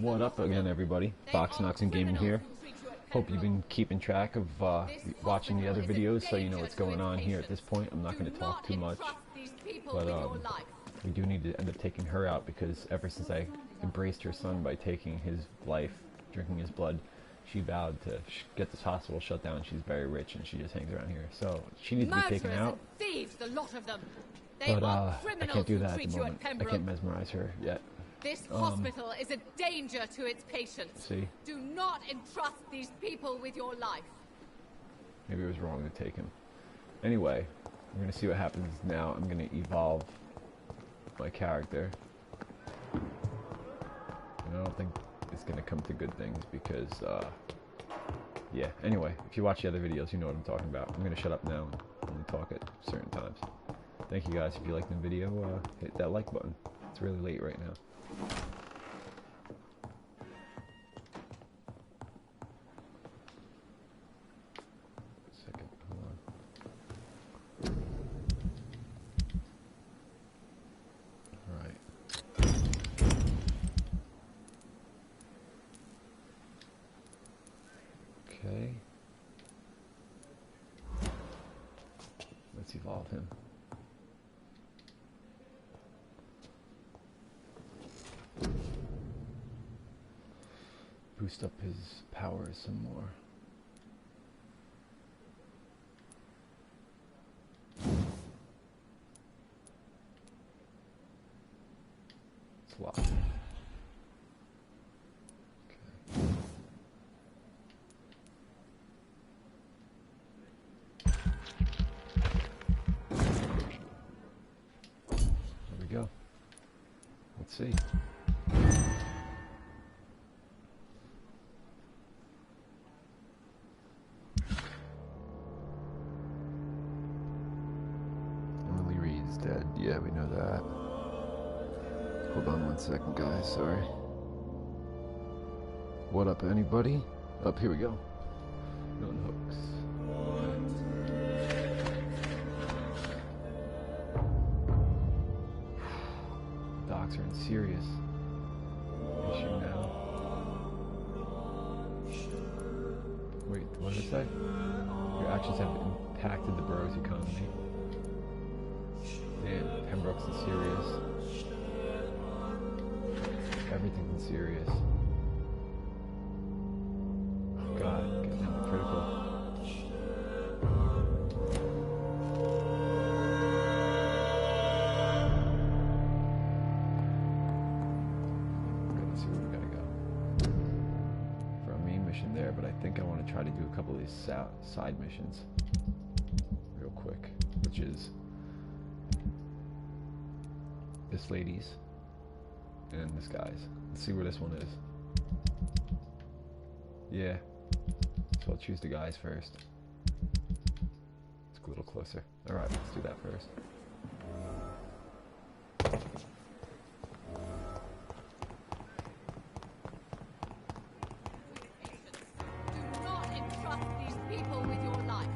What up again, everybody? Fox and Gaming here. Hope you've been keeping track of watching the other videos so you know what's going on here at this point. I'm not going to talk too much, but we do need to end up taking her out because ever since I embraced her son by taking his life, drinking his blood, she vowed to get this hospital shut down. She's very rich and she just hangs around here, so she needs to be taken out. Thieves, the lot of them. But I can't do that at the moment. I can't mesmerize her yet. This hospital is a danger to its patients. See? Do not entrust these people with your life. Maybe it was wrong to take him. Anyway, we're going to see what happens now. I'm going to evolve my character. And I don't think it's going to come to good things because, yeah. Anyway, if you watch the other videos, you know what I'm talking about. I'm going to shut up now and only talk at certain times. Thank you guys. If you liked the video, hit that like button. It's really late right now. Second, hold on. All right. Okay. Let's evolve him. Boost up his powers some more. It's locked. Okay. There we go. Let's see. Dead. Yeah, we know that. Hold on 1 second, guys. Sorry. What up, anybody? Up, here we go. No hooks. Docs are in serious issue now. Wait, what did it say? Your actions have impacted the borough's economy. Damn, Pembroke's in serious. Everything's in serious. God, get down to critical. Okay, let's see where we gotta go. For a main mission there, but I think I want to try to do a couple of these side missions real quick, which is this lady's and this guy's. Let's see where this one is. Yeah, so I'll choose the guys first. It's a little closer. Alright, let's do that first. Do not entrust these people with your life.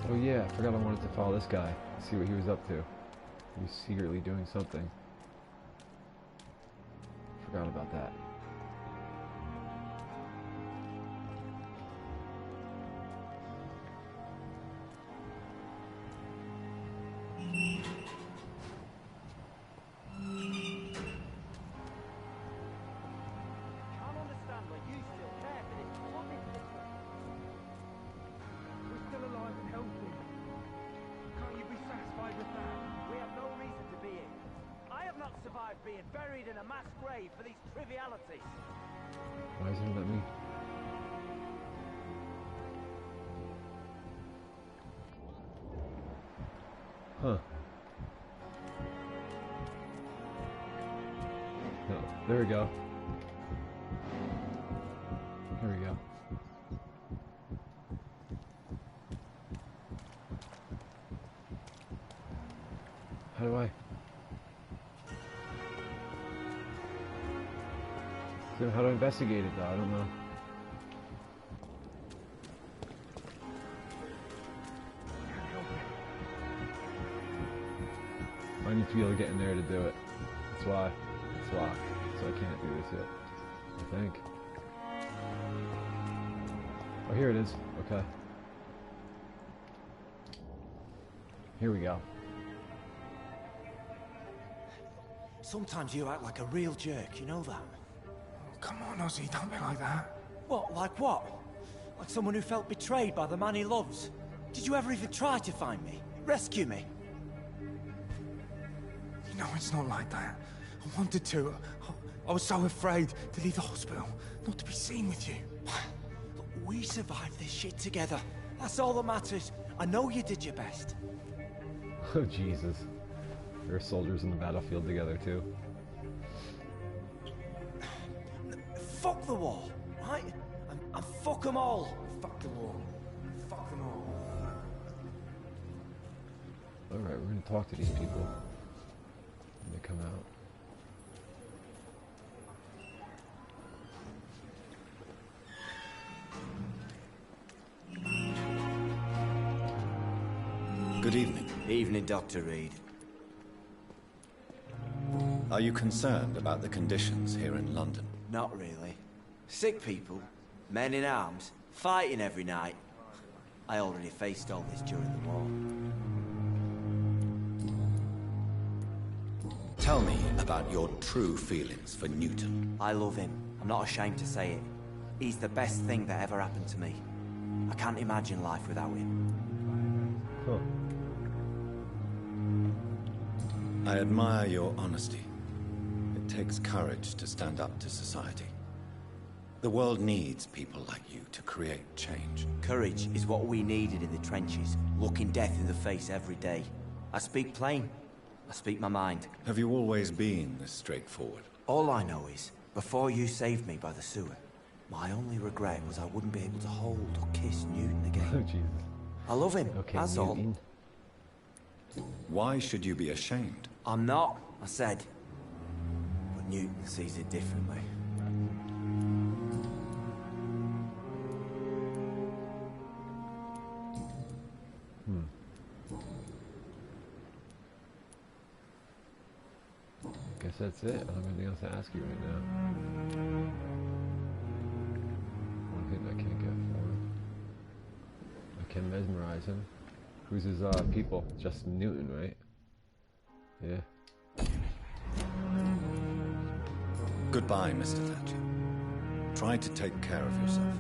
Oh yeah, I forgot I wanted to follow this guy, see what he was up to. He was secretly doing something. Forgot about that. Being buried in a mass grave for these trivialities. Why isn't it let me? Huh. No, there we go. Here we go. How do I? So how to investigate it though, I don't know. need to be able to get in there to do it. That's why. That's why. So I can't do this yet. I think. Oh, here it is. Okay. Here we go. Sometimes you act like a real jerk, you know that? Oh, come on, Ozzy, don't be like that. What, like what? Like someone who felt betrayed by the man he loves? Did you ever even try to find me? Rescue me? You know, it's not like that. I wanted to. I was so afraid to leave the hospital, not to be seen with you. Look, we survived this shit together. That's all that matters. I know you did your best. Oh, Jesus. There are soldiers in the battlefield together, too. Fuck the war, right? And fuck them all. Fuck the war. Fuck them all. Alright, we're gonna talk to these people when they come out. Good evening. Evening, Dr. Reed. Are you concerned about the conditions here in London? Not really. Sick people, men in arms, fighting every night. I already faced all this during the war. Tell me about your true feelings for Newton. I love him. I'm not ashamed to say it. He's the best thing that ever happened to me. I can't imagine life without him. Huh. I admire your honesty. It takes courage to stand up to society. The world needs people like you to create change. Courage is what we needed in the trenches, looking death in the face every day. I speak plain. I speak my mind. Have you always been this straightforward? All I know is, before you saved me by the sewer, my only regret was I wouldn't be able to hold or kiss Newton Oh, again. Jesus. I love him, Okay, that's all. Newton. Why should you be ashamed? I'm not, I said. But Newton sees it differently. Guess that's it. I don't have anything else to ask you right now. One thing I can't get for him. I can mesmerize him. Who's his people? Justin Newton, right? Yeah. Goodbye, Mr. Thatcher. Try to take care of yourself.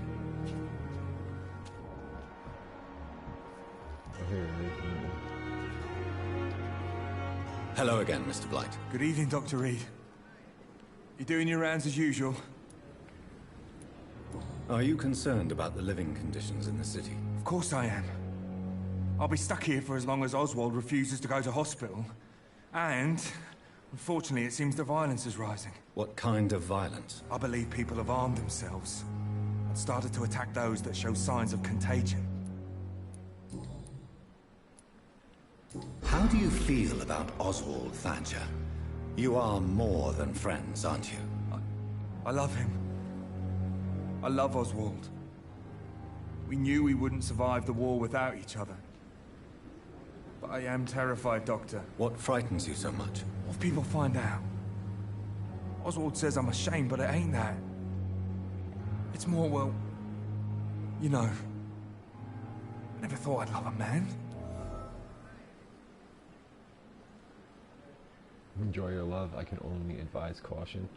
Oh, here it is. Hello again, Mr. Blight. Good evening, Dr. Reed. You doing your rounds as usual? Are you concerned about the living conditions in the city? Of course I am. I'll be stuck here for as long as Oswald refuses to go to hospital. And, unfortunately, it seems the violence is rising. What kind of violence? I believe people have armed themselves and started to attack those that show signs of contagion. How do you feel about Oswald Thatcher? You are more than friends, aren't you? I love him. I love Oswald. We knew we wouldn't survive the war without each other. But I am terrified, Doctor. What frightens you so much? What if people find out? Oswald says I'm ashamed, but it ain't that. It's more, well, you know, I never thought I'd love a man. Enjoy your love. I can only advise caution.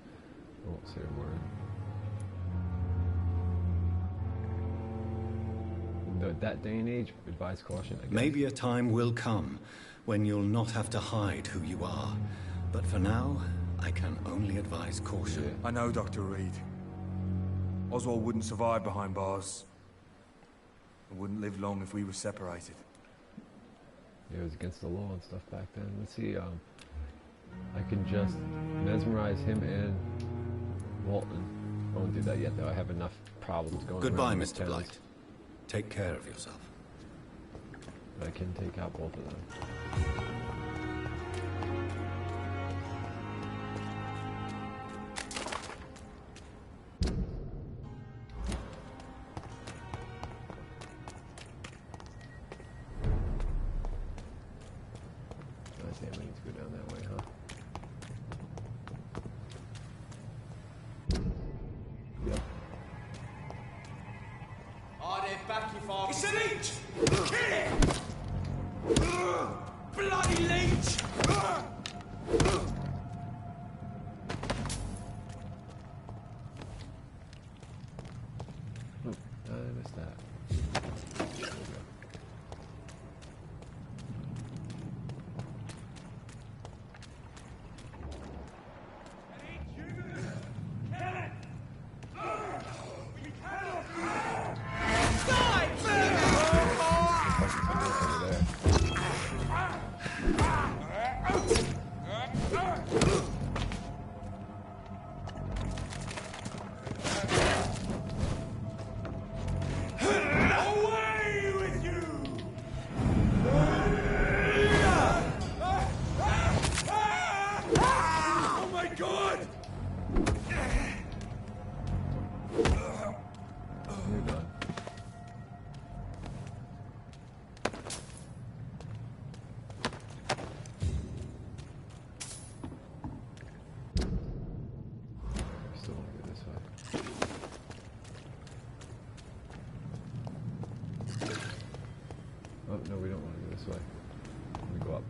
I won't say a word. That day and age, advise caution, I guess. Maybe a time will come when you'll not have to hide who you are. But for now, I can only advise caution. Yeah. I know, Dr. Reed. Oswald wouldn't survive behind bars. And wouldn't live long if we were separated. Yeah, it was against the law and stuff back then. Let's see, I can just mesmerize him and Walton. I won't do that yet, though. I have enough problems going Goodbye, around Mr. with Blight. Take care of yourself. I can take out both of them. God damn, I need to go down that way. back if I... It's a leech! Kill it! Bloody leech! Oh, I missed that. There we go. You're done. Still want to go this way. Oh, no, we don't want to go this way. Let me go up.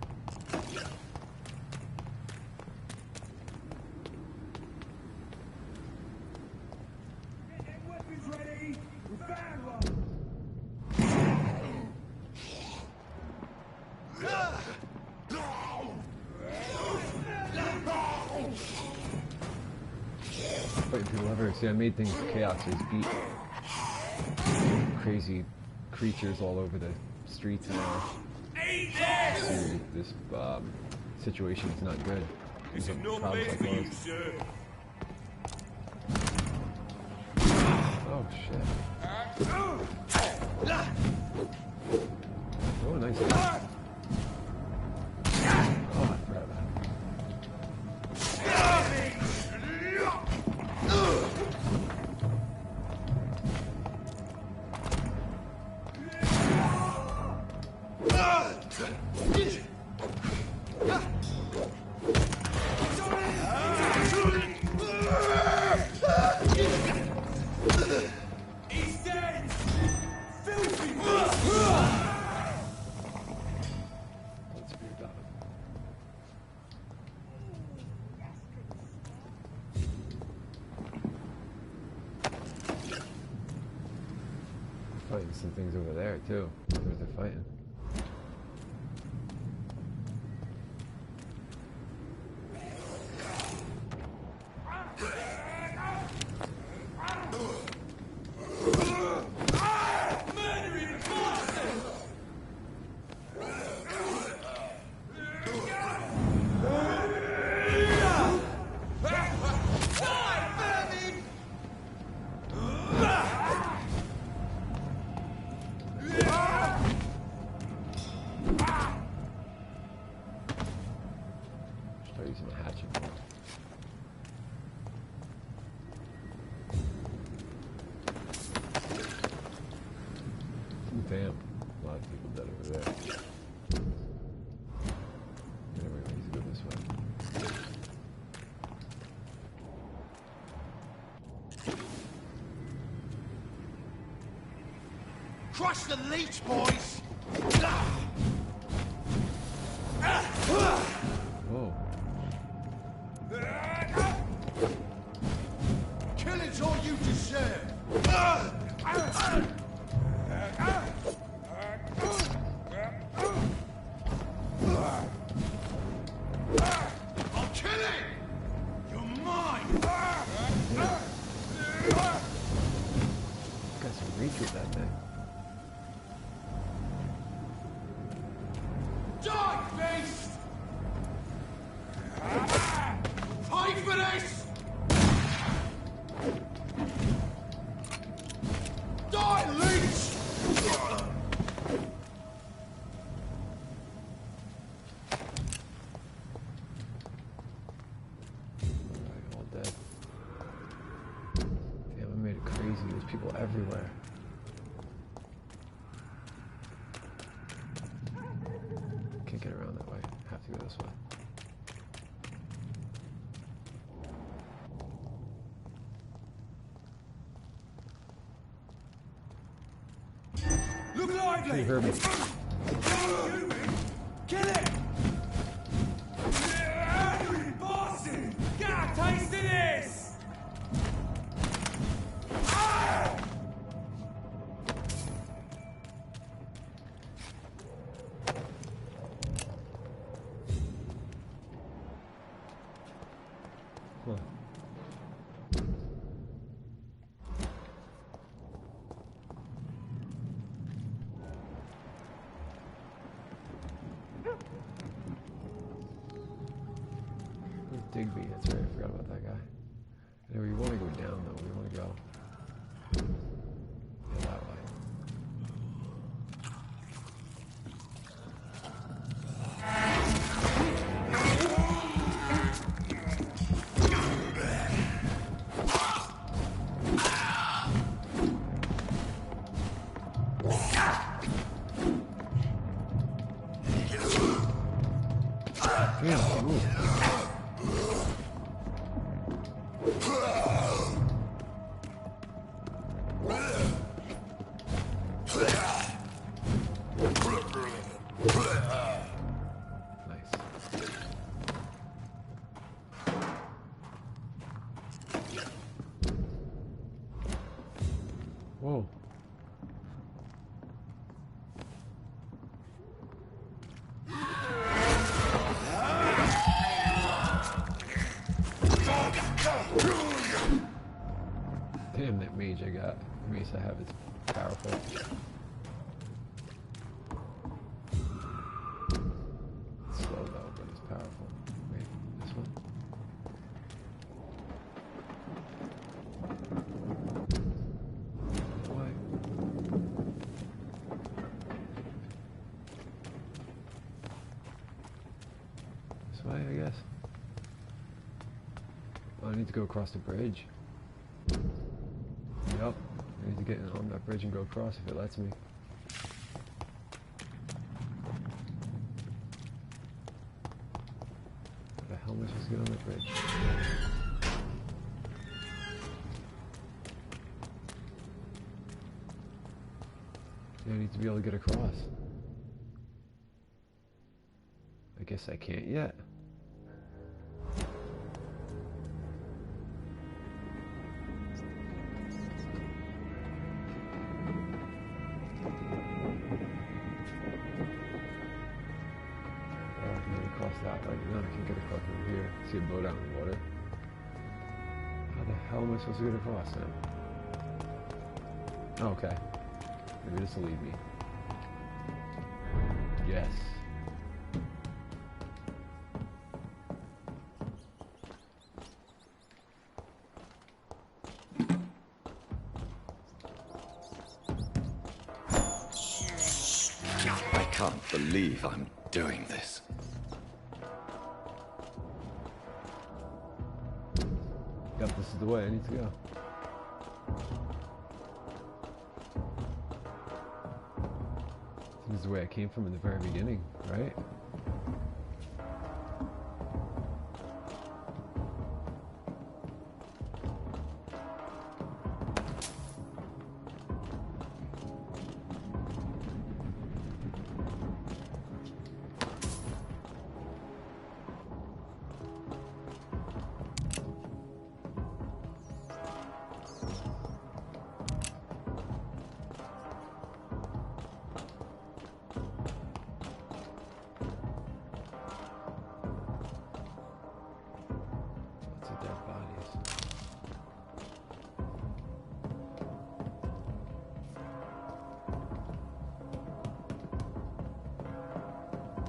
Fighting people everywhere. See, I made things chaos. There's beat crazy creatures all over the streets now. So this situation is not good. This is no Problems place like for you, those. sir. Oh shit. Oh, nice. Oh, I forgot about it. He's dead! Filthy! Let's be about it. Fighting some things over there too. Where's they're fighting? Start using the hatchet more. Damn, a lot of people dead over there. Anyway, we need to go this way. Crush the leech, boys! Whoa. Killing's all you deserve! I'm killing! You're mine! Got some reach with that thing. Die, beast! Pay for this! Die, leech! Alright, all dead. Damn, I made it crazy. There's people everywhere. Can't get around that way. Have to go this way. Look lively! You heard me. Kill it! Boston! Get a taste of this! Huh. Digby, that's right, I forgot about that guy. Anyway, we want to go down though, we want to go that way. Damn, ooh. Whoa. Damn, that mage I got. The mace I have is powerful. It's slow though, but it's powerful. Wait, this one? Why? This way, I guess. Oh, I need to go across the bridge. Yep, I need to get on that bridge and go across if it lets me. What the hell am I supposed to get on that bridge? Yeah, I need to be able to get across. I guess I can't yet. That way. Now I can get across over here. See a boat out in the water. How the hell am I supposed to get across now? Oh, okay. Maybe this will lead me. Yes. I can't believe I'm doing this. Yep, this is the way I need to go. This is the way I came from in the very beginning, right?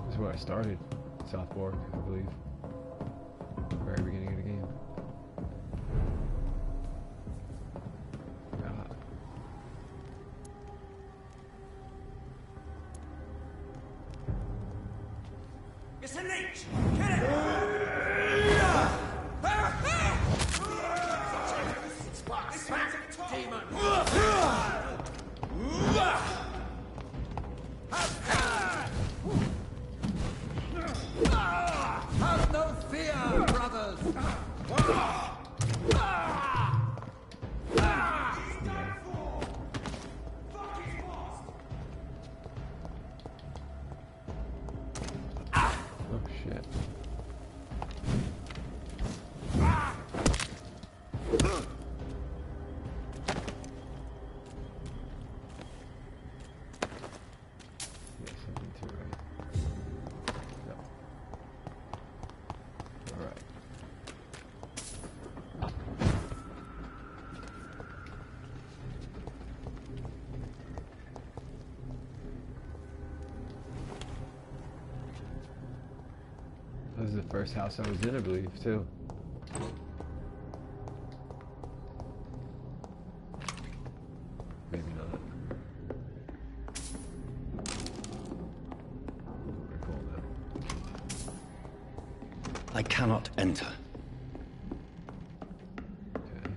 This is where I started, South Fork, I believe. Very beginning of the game. God. It's a leech! Kill it! Demon! Have no fear, brothers! is the first house I was in, I believe, too. Maybe not. Recall now. I cannot enter. Okay.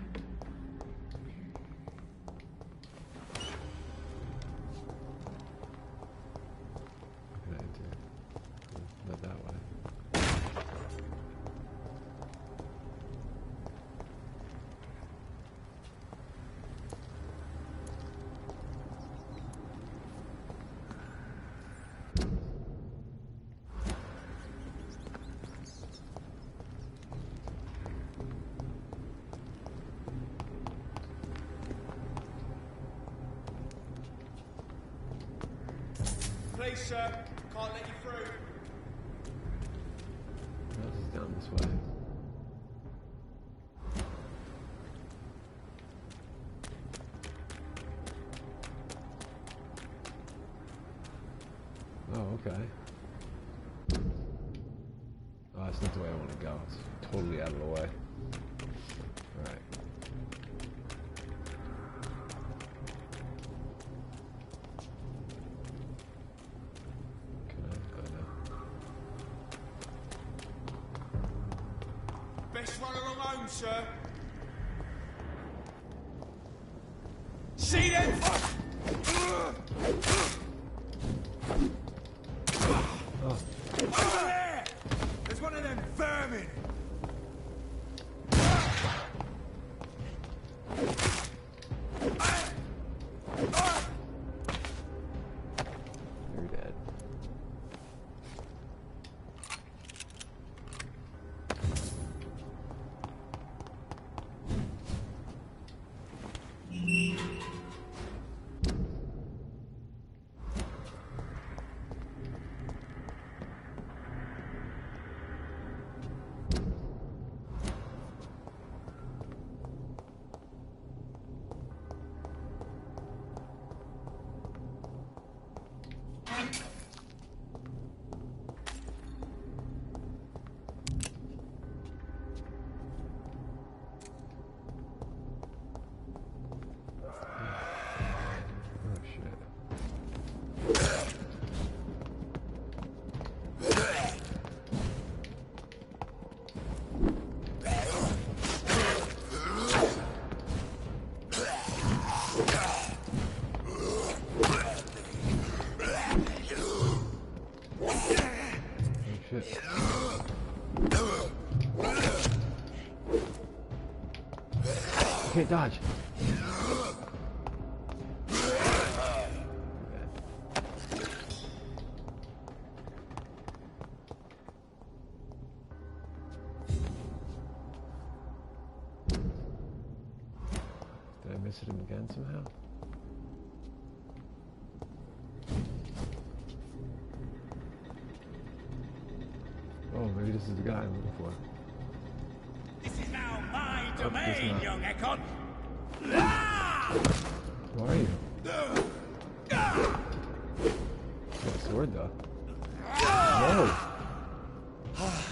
Can I enter? Not that way. Please, sir. Can't let you through. What else is down this way? Oh, okay. Oh, that's not the way I want to go. It's totally out of the way. Alright. Can I? Oh, no. Best run along home, sir. See them? Oh, Over there! There's one of them vermin. you're dead. Oh, shit. Oh, shit. Can't dodge. Did I miss him again somehow? Oh, maybe this is the guy I'm looking for. This is now my it's domain, not. young Ekon. Who are you? Got a sword, though. Whoa!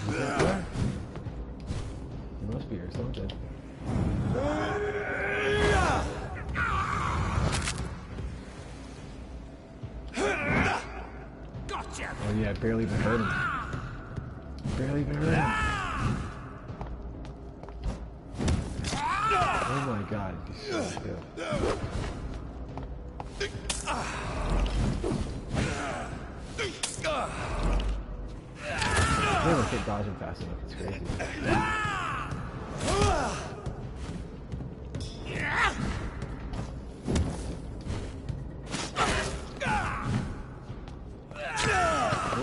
Is that there? He must be or something. Gotcha. Oh yeah, I barely even hurt him. Barely even hurt him. Oh my god, he's so good. I never keep dodging fast enough, it's crazy.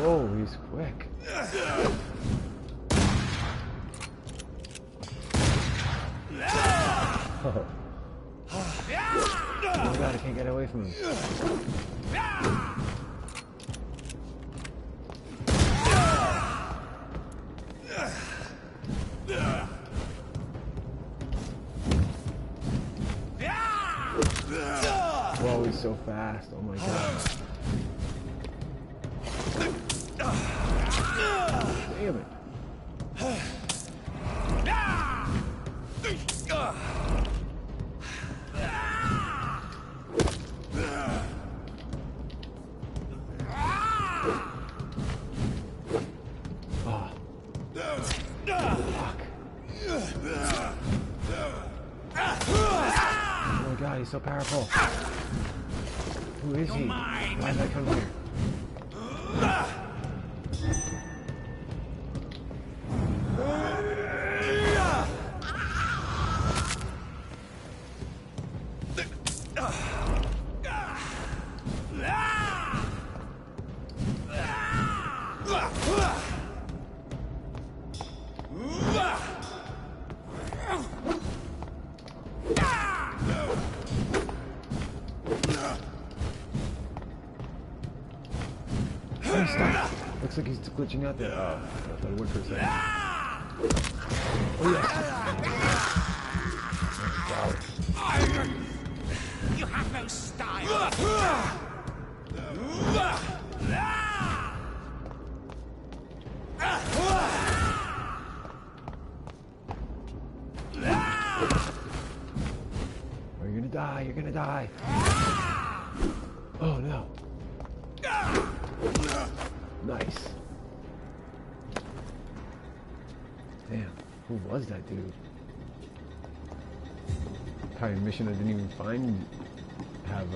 Whoa, he's quick. Oh. Oh my god, I can't get away from him. Whoa, he's so fast. Oh my god. Damn it. He's so powerful. Who is he? Why did I come here? Looks like he's glitching out there. Oh, I thought it would for a second. Oh, yes. You have no style. Oh, you're gonna die. You're gonna die. Oh, no. Nice. Damn, who was that dude? Probably a mission I didn't even have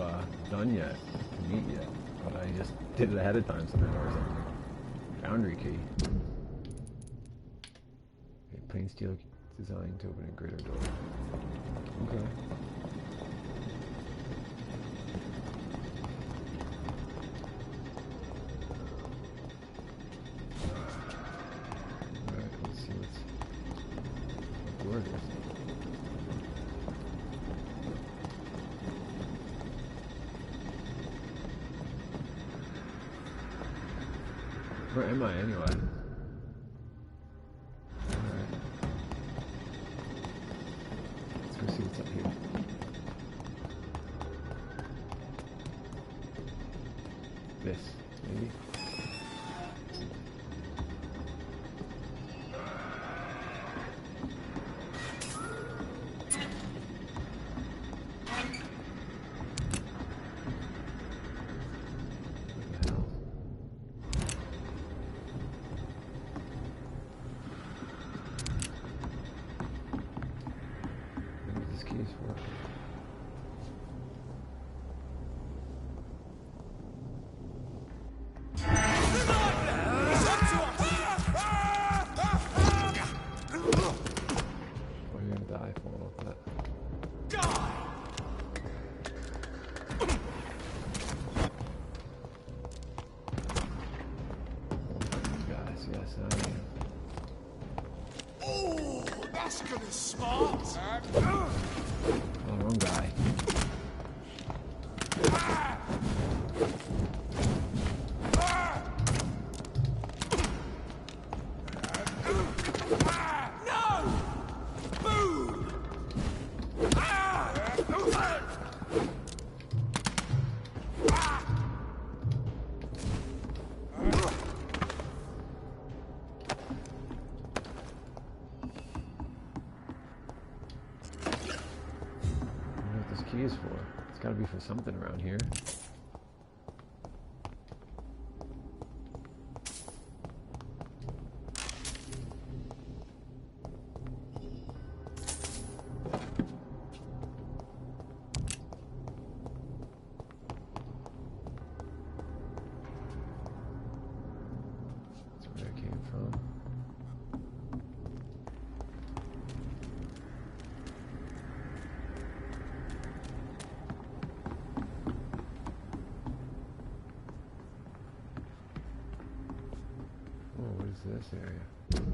done yet, to meet yet. But I just did it ahead of time somehow or something. Foundry key. Okay, plain steel designed to open a greater door. Okay. Where am I anyway? Alright. Let's go see what's up here. This, maybe? Oh, that's gonna smart. Oh, wrong guy. Is for. It's got to be for something around here. That's where I came from. This area. Deep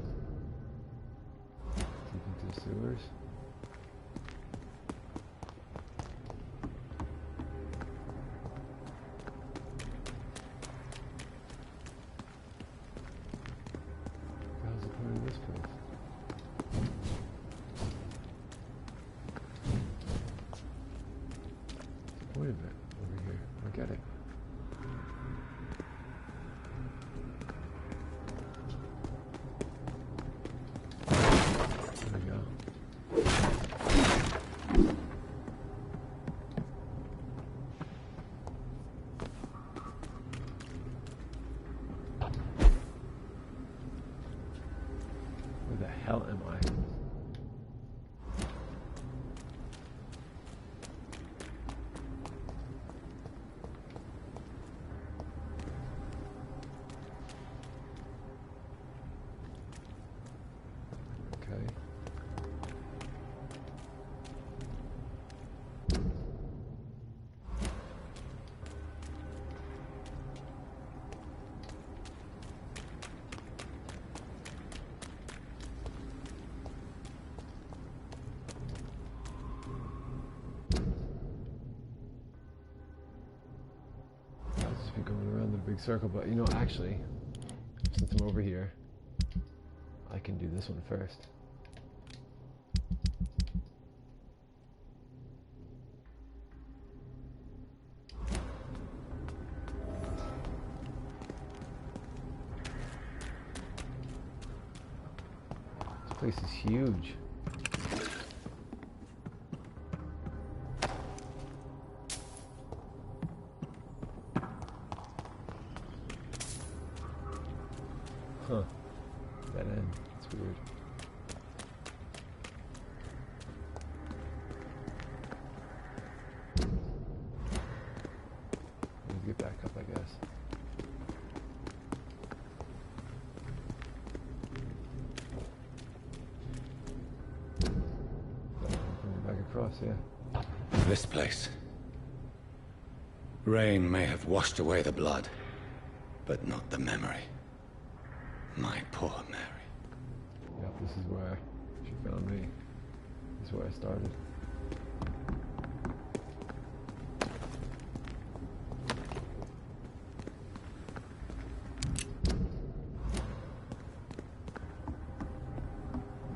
into the sewers. How's the point of this place? What's the point of it over here? I get it. just be going around in a big circle, but you know, actually, since I'm over here, I can do this one first. This place is huge. Huh. That end. It's weird. Let's get back up, I guess. Back across, yeah. This place. Rain may have washed away the blood, but not the memory. My poor Mary. Yep, this is where she found me. This is where I started.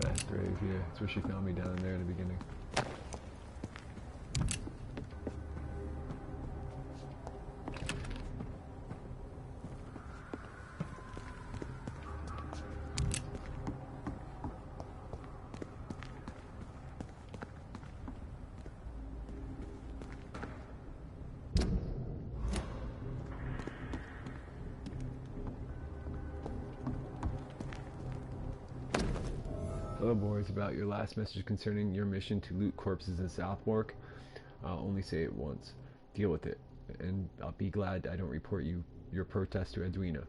Mass grave here. That's where she found me, down there in the beginning. Hello boys, about your last message concerning your mission to loot corpses in Southwark. I'll only say it once. Deal with it, and I'll be glad I don't report your protest to Edwina.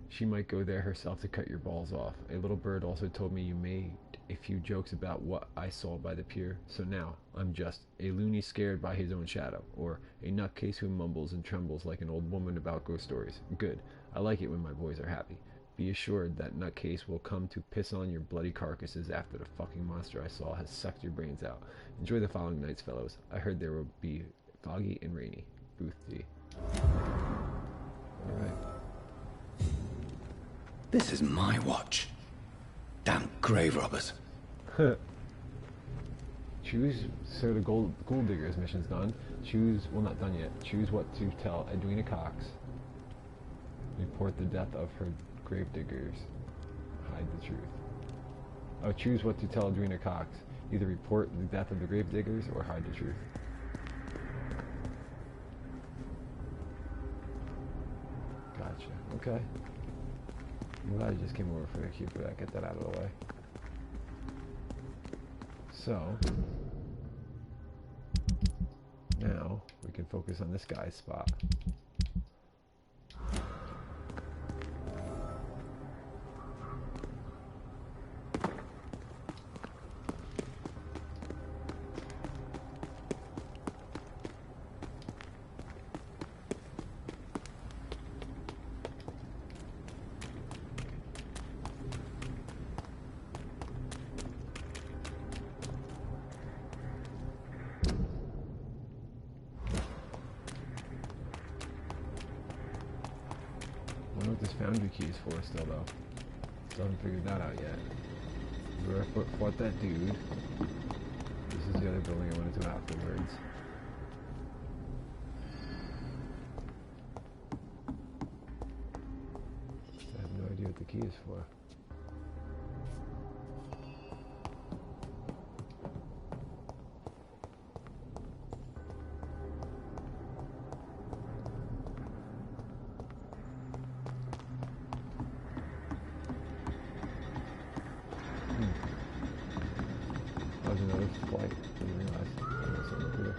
She might go there herself to cut your balls off. A little bird also told me you made a few jokes about what I saw by the pier, so now I'm just a loony scared by his own shadow, or a nutcase who mumbles and trembles like an old woman about ghost stories. Good. I like it when my boys are happy. Be assured that nutcase will come to piss on your bloody carcasses after the fucking monster I saw has sucked your brains out. Enjoy the following nights, fellows. I heard there will be foggy and rainy. Booth D. Alright. This is my watch. Damn grave robbers. Choose, sir, the Ghoul Digger's mission's done. Choose, well, not done yet. Choose what to tell Edwina Cox. Report the death of her grave diggers. Hide the truth. Oh, choose what to tell Edwina Cox. Either report the death of the grave diggers or hide the truth. Gotcha. Okay. I'm glad you just came over for the cue for that. Get that out of the way. So, now we can focus on this guy's spot. I wonder what this foundry key is for still, though. Still haven't figured that out yet. Where I fought that dude. This is the other building I went into afterwards. I have no idea what the key is for. That was another flight. Didn't realize. There was something up here.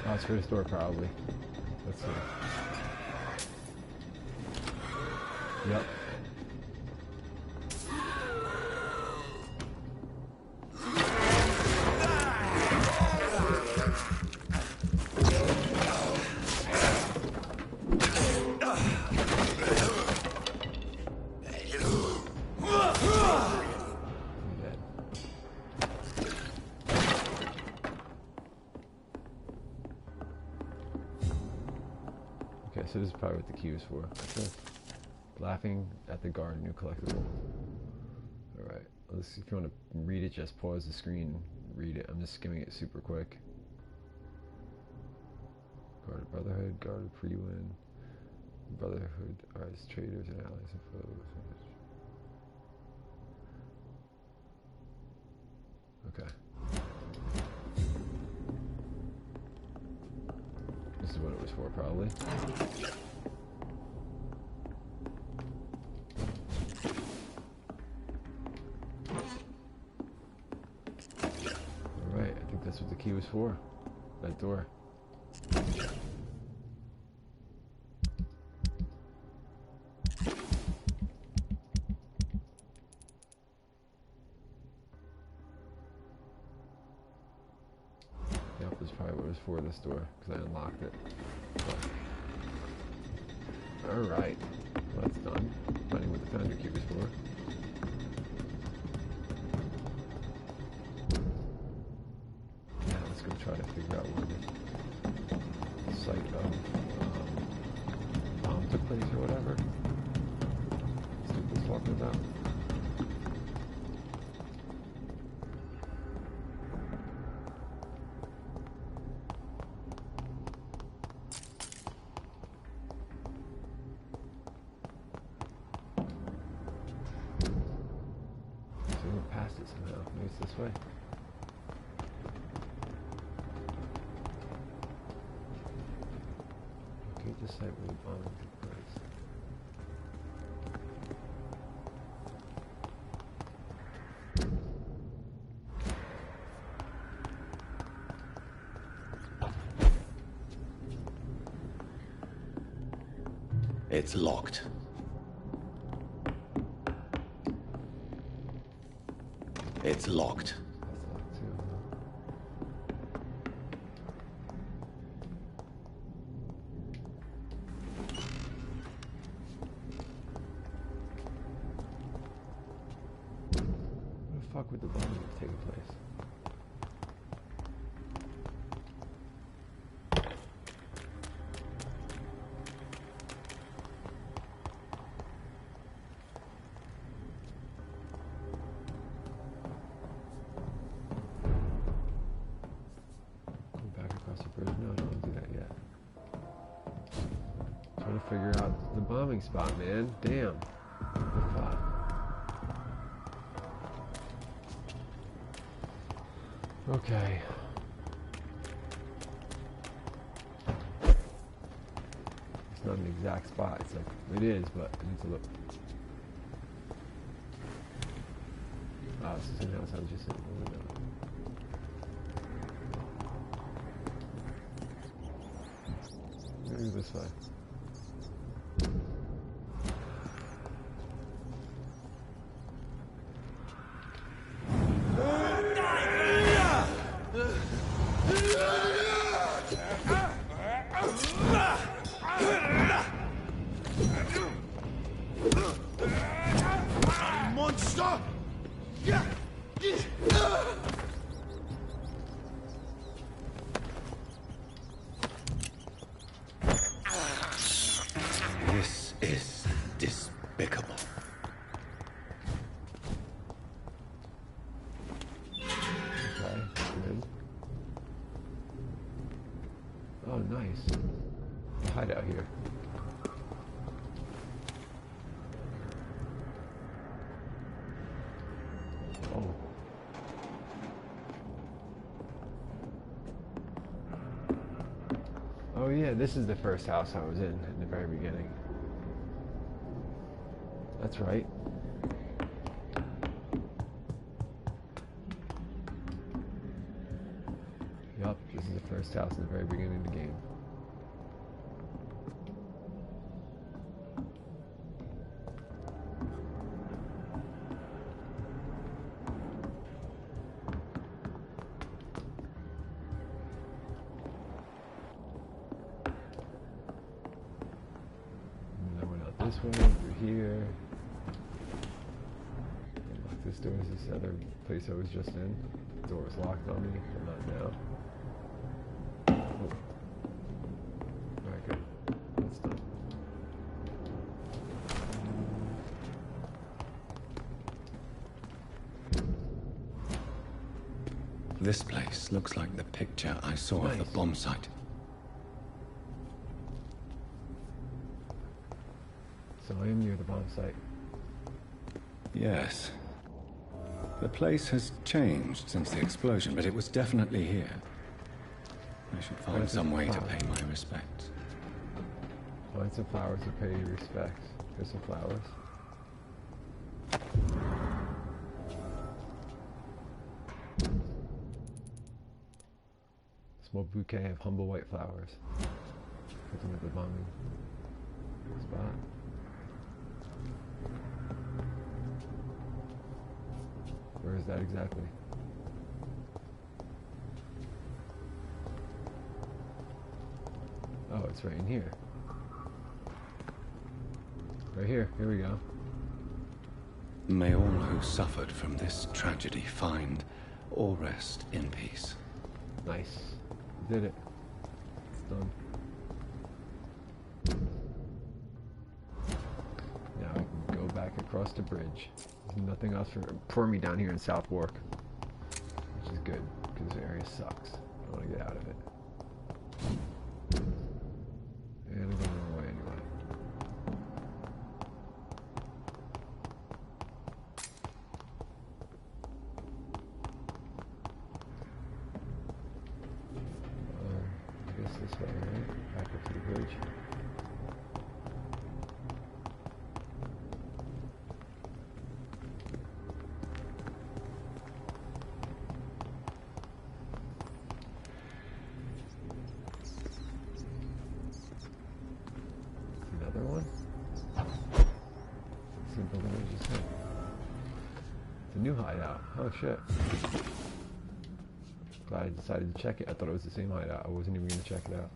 Oh, it's for the store probably. Let's see. Yep. so this is probably what the key was for. That's it. Laughing at the guard, new collectible. Alright, let's see if you want to read it, just pause the screen, read it. I'm just skimming it super quick. Guarded Brotherhood, guarded pre-win. Brotherhood as traitors and allies and foes. Okay. This is what it was for, probably. Alright, I think that's what the key was for. That door. Yep, that's probably what it was for, this door, because I unlocked it. Alright, well, that's done. Finding what the foundry key was for. Now let's go try to figure out where the site of bomb took place or whatever. See what it's talking about. Past it somehow. Maybe it's this way. Okay, this site where the bombing took place. It's locked. It's locked. That's locked too. Where the fuck would the bombing have taken place? No, don't do that yet. Trying to figure out the bombing spot, man. Damn. Fuck. Okay. It's not an exact spot. It's like, it is, but I need to look. Ah, this is something else I was just saying. Maybe this way. Monster! This is despicable. Okay, good. Oh, nice. Hideout here. Oh. Oh yeah, this is the first house I was in the very beginning. That's right. Yup, this is the first house in the very beginning of the game. This way, through here. Unlock this door. Is this other place I was just in? The door was locked on me, but not now. Oh. Alright, good. That's done. This place looks like the picture I saw of the bomb site. So I am near the bomb site. Yes. The place has changed since the explosion, but it was definitely here. I should find some way to pay my respects. Find some flowers to pay your respects. Here's some flowers. Small bouquet of humble white flowers. Put them at the bombing spot. Where is that exactly? Oh, it's right in here. Right here. Here we go. May all who suffered from this tragedy find or rest in peace. Nice. Did it. It's done. Now I can go back across the bridge. There's nothing else for me down here in South Wark, which is good because this area sucks. I want to get out of it. And I'm going the wrong way anyway. I guess this way, right? Back up to the bridge. Another one? Same building I just hit. It's a new hideout. Oh shit. Glad I decided to check it. I thought it was the same hideout. I wasn't even going to check it out.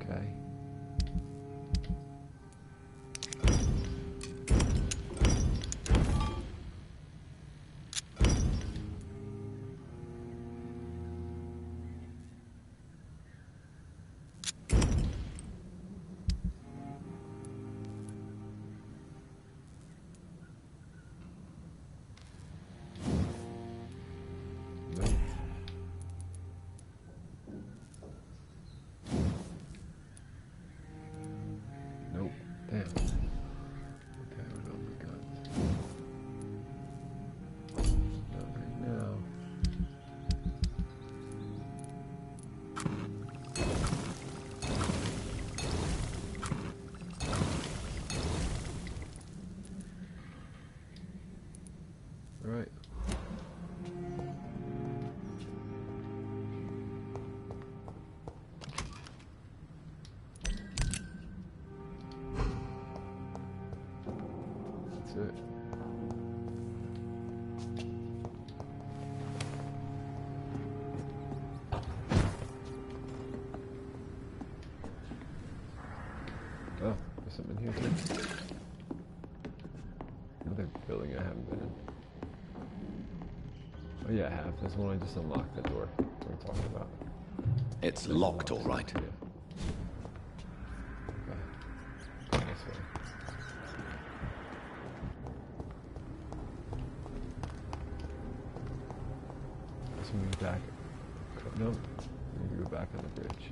Okay. Nope. Damn. Okay, what else we got? Not right now. Right. That's it. Oh, there's something here too. Another building I haven't been in. Oh yeah, I have. There's one I just unlocked, the door we're talking about. It's locked, all right. Yeah. Okay. This way. Let's move back. No, we need to go back on the bridge.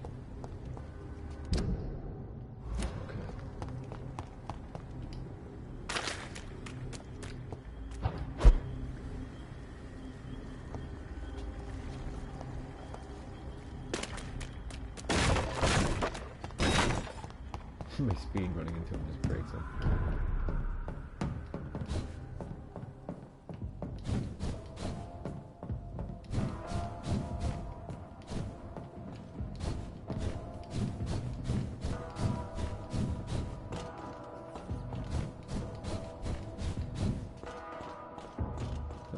Okay. My speed running into him just breaks him.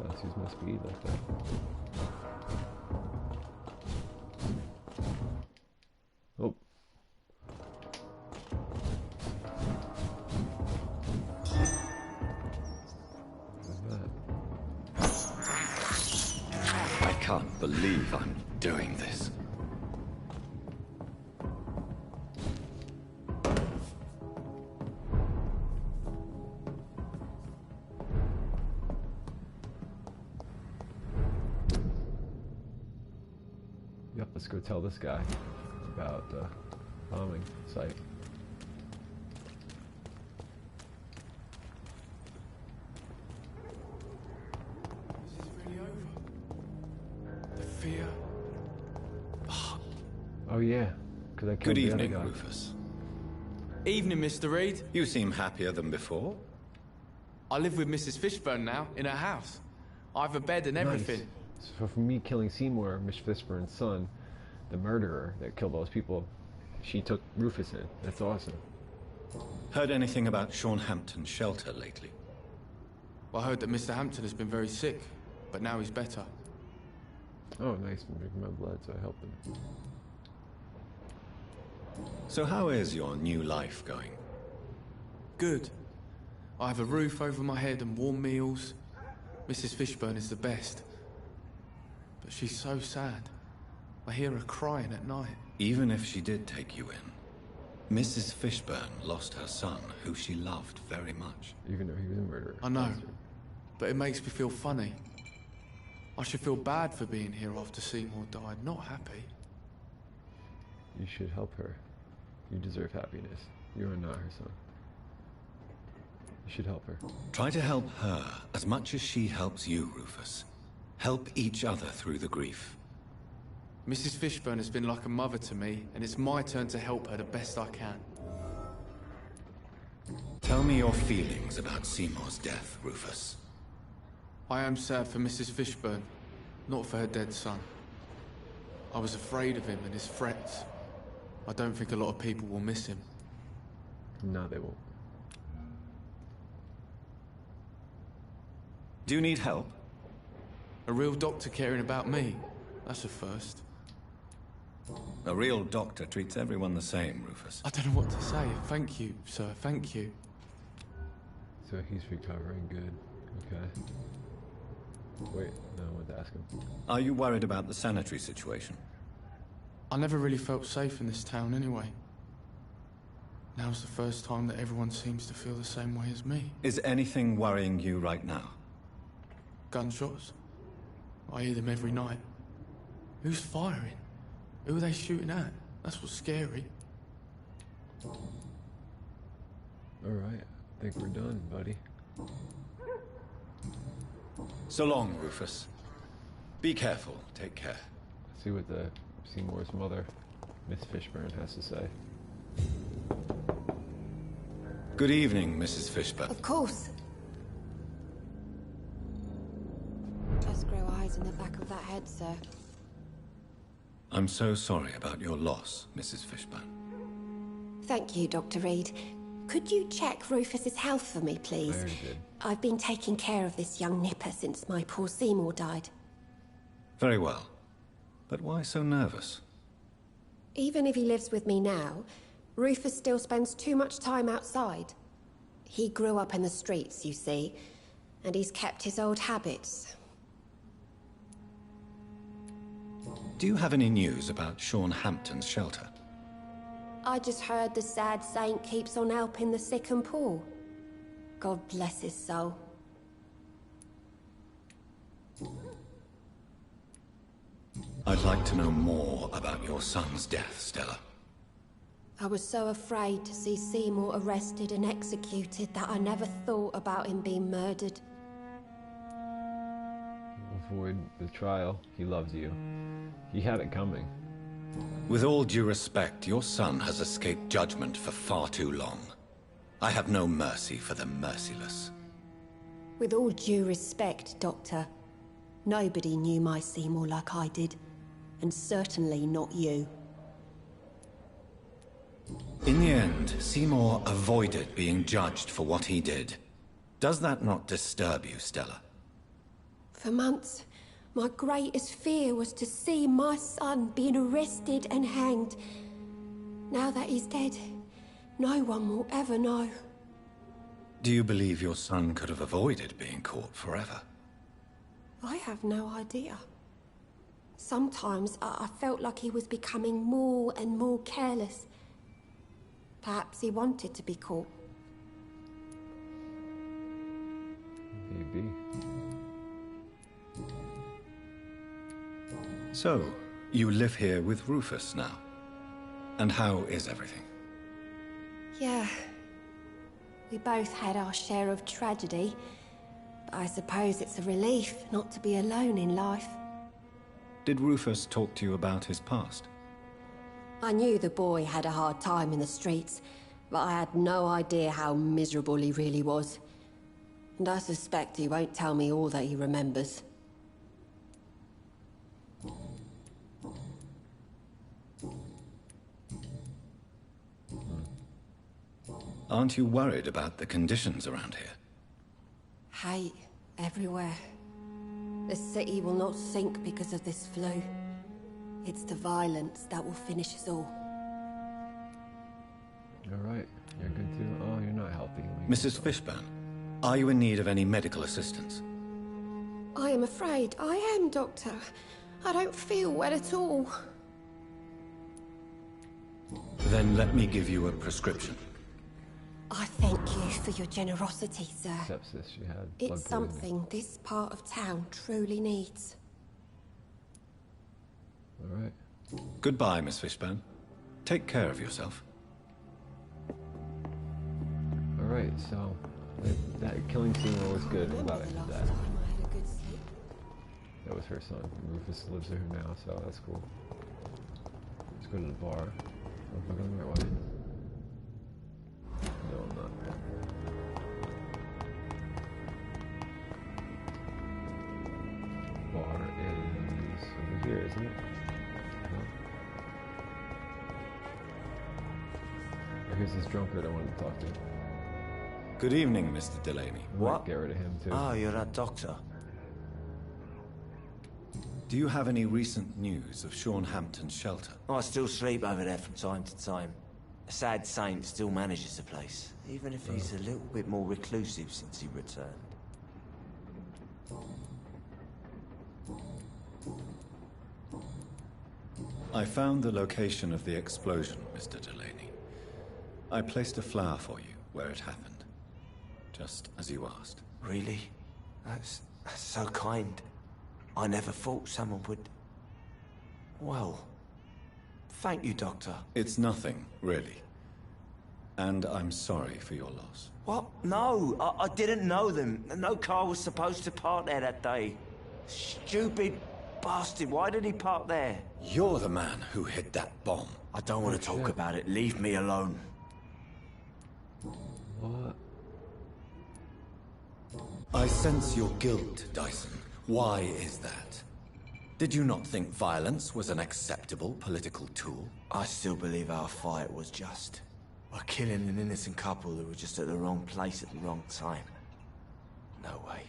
Let's use my speed like that. Oh. What is that? can't believe I'm doing this. Yep, let's go tell this guy about the bombing site. This is really over. The fear. Oh yeah, because I killed Good the other evening, guy. Rufus. Evening, Mr. Reed. You seem happier than before. I live with Mrs. Fishburne now, in her house. I have a bed and everything. Nice. So for me killing Seymour, Miss Fishburne's son, the murderer that killed all those people, she took Rufus in. That's awesome. Heard anything about Sean Hampton's shelter lately? Well, I heard that Mr. Hampton has been very sick, but now he's better. Oh, nice. I'm drinking my blood, so I helped him. So how is your new life going? Good. I have a roof over my head and warm meals. Mrs. Fishburne is the best. But she's so sad. I hear her crying at night. Even if she did take you in, Mrs. Fishburne lost her son, who she loved very much. Even though he was a murderer. I know, but it makes me feel funny. I should feel bad for being here after Seymour died, not happy. You should help her. You deserve happiness. You are not her son. You should help her. Try to help her as much as she helps you, Rufus. Help each other through the grief. Mrs. Fishburne has been like a mother to me, and it's my turn to help her the best I can. Tell me your feelings about Seymour's death, Rufus. I am sad for Mrs. Fishburne, not for her dead son. I was afraid of him and his threats. I don't think a lot of people will miss him. No, they won't. Do you need help? A real doctor caring about me, that's a first. A real doctor treats everyone the same, Rufus. I don't know what to say. Thank you, sir, thank you. So he's recovering good. Okay. Wait, no, I wanted to ask him. Are you worried about the sanitary situation? I never really felt safe in this town anyway. Now's the first time that everyone seems to feel the same way as me. Is anything worrying you right now? Gunshots. I hear them every night. Who's firing? Who are they shooting at? That's what's scary. Alright, I think we're done, buddy. So long, Rufus. Be careful. Take care. Let's see what the Seymour's mother, Miss Fishburne, has to say. Good evening, Mrs. Fishburne. Of course. Just grow eyes in the back of that head, sir. I'm so sorry about your loss, Mrs. Fishburne. Thank you, Dr. Reed. Could you check Rufus's health for me, please? I already did. I've been taking care of this young nipper since my poor Seymour died. Very well. But why so nervous? Even if he lives with me now, Rufus still spends too much time outside. He grew up in the streets, you see, and he's kept his old habits. Do you have any news about Sean Hampton's shelter? I just heard the sad saint keeps on helping the sick and poor. God bless his soul. I'd like to know more about your son's death, Stella. I was so afraid to see Seymour arrested and executed that I never thought about him being murdered. Avoid the trial. He loves you. He had it coming. With all due respect, your son has escaped judgment for far too long. I have no mercy for the merciless. With all due respect, Doctor, nobody knew my Seymour like I did, and certainly not you. In the end, Seymour avoided being judged for what he did. Does that not disturb you, Stella? For months, my greatest fear was to see my son being arrested and hanged. Now that he's dead, no one will ever know. Do you believe your son could have avoided being caught forever? I have no idea. Sometimes I felt like he was becoming more and more careless. Perhaps he wanted to be caught. Maybe. So, you live here with Rufus now? And how is everything? Yeah. We both had our share of tragedy, but I suppose it's a relief not to be alone in life. Did Rufus talk to you about his past? I knew the boy had a hard time in the streets, but I had no idea how miserable he really was. And I suspect he won't tell me all that he remembers. Aren't you worried about the conditions around here? Hate everywhere. The city will not sink because of this flu. It's the violence that will finish us all. Alright, you're good too. Oh, you're not healthy. Mrs. Fishburne, are you in need of any medical assistance? I am afraid I am, Doctor. I don't feel well at all. Then let me give you a prescription. I thank you for your generosity, sir. Sepsis she had. It's something this part of town truly needs. Alright. Goodbye, Miss Fishburne. Take care of yourself. Alright, so that killing scene was good. I'm glad I did that. That was her son. Rufus lives with her now, so that's cool. Let's go to the bar. Am I going the right way? No, I'm not. Bar is over here, isn't it? No. Oh, here's this drunkard I wanted to talk to. Good evening, Mr. Delaney. What? Get rid of him, too. Oh, you're that doctor. Do you have any recent news of Sean Hampton's shelter? I still sleep over there from time to time. A sad saint still manages the place, even if he's a little bit more reclusive since he returned. I found the location of the explosion, Mr. Delaney. I placed a flower for you where it happened, just as you asked. Really? That's so kind. I never thought someone would... Well... Thank you, Doctor. It's nothing, really. And I'm sorry for your loss. What? No, I didn't know them. No car was supposed to park there that day. Stupid bastard, why did he park there? You're the man who hid that bomb. I don't want to talk about it. Leave me alone. What? I sense your guilt, Dyson. Why is that? Did you not think violence was an acceptable political tool? I still believe our fight was just. By killing an innocent couple who were just at the wrong place at the wrong time. No way.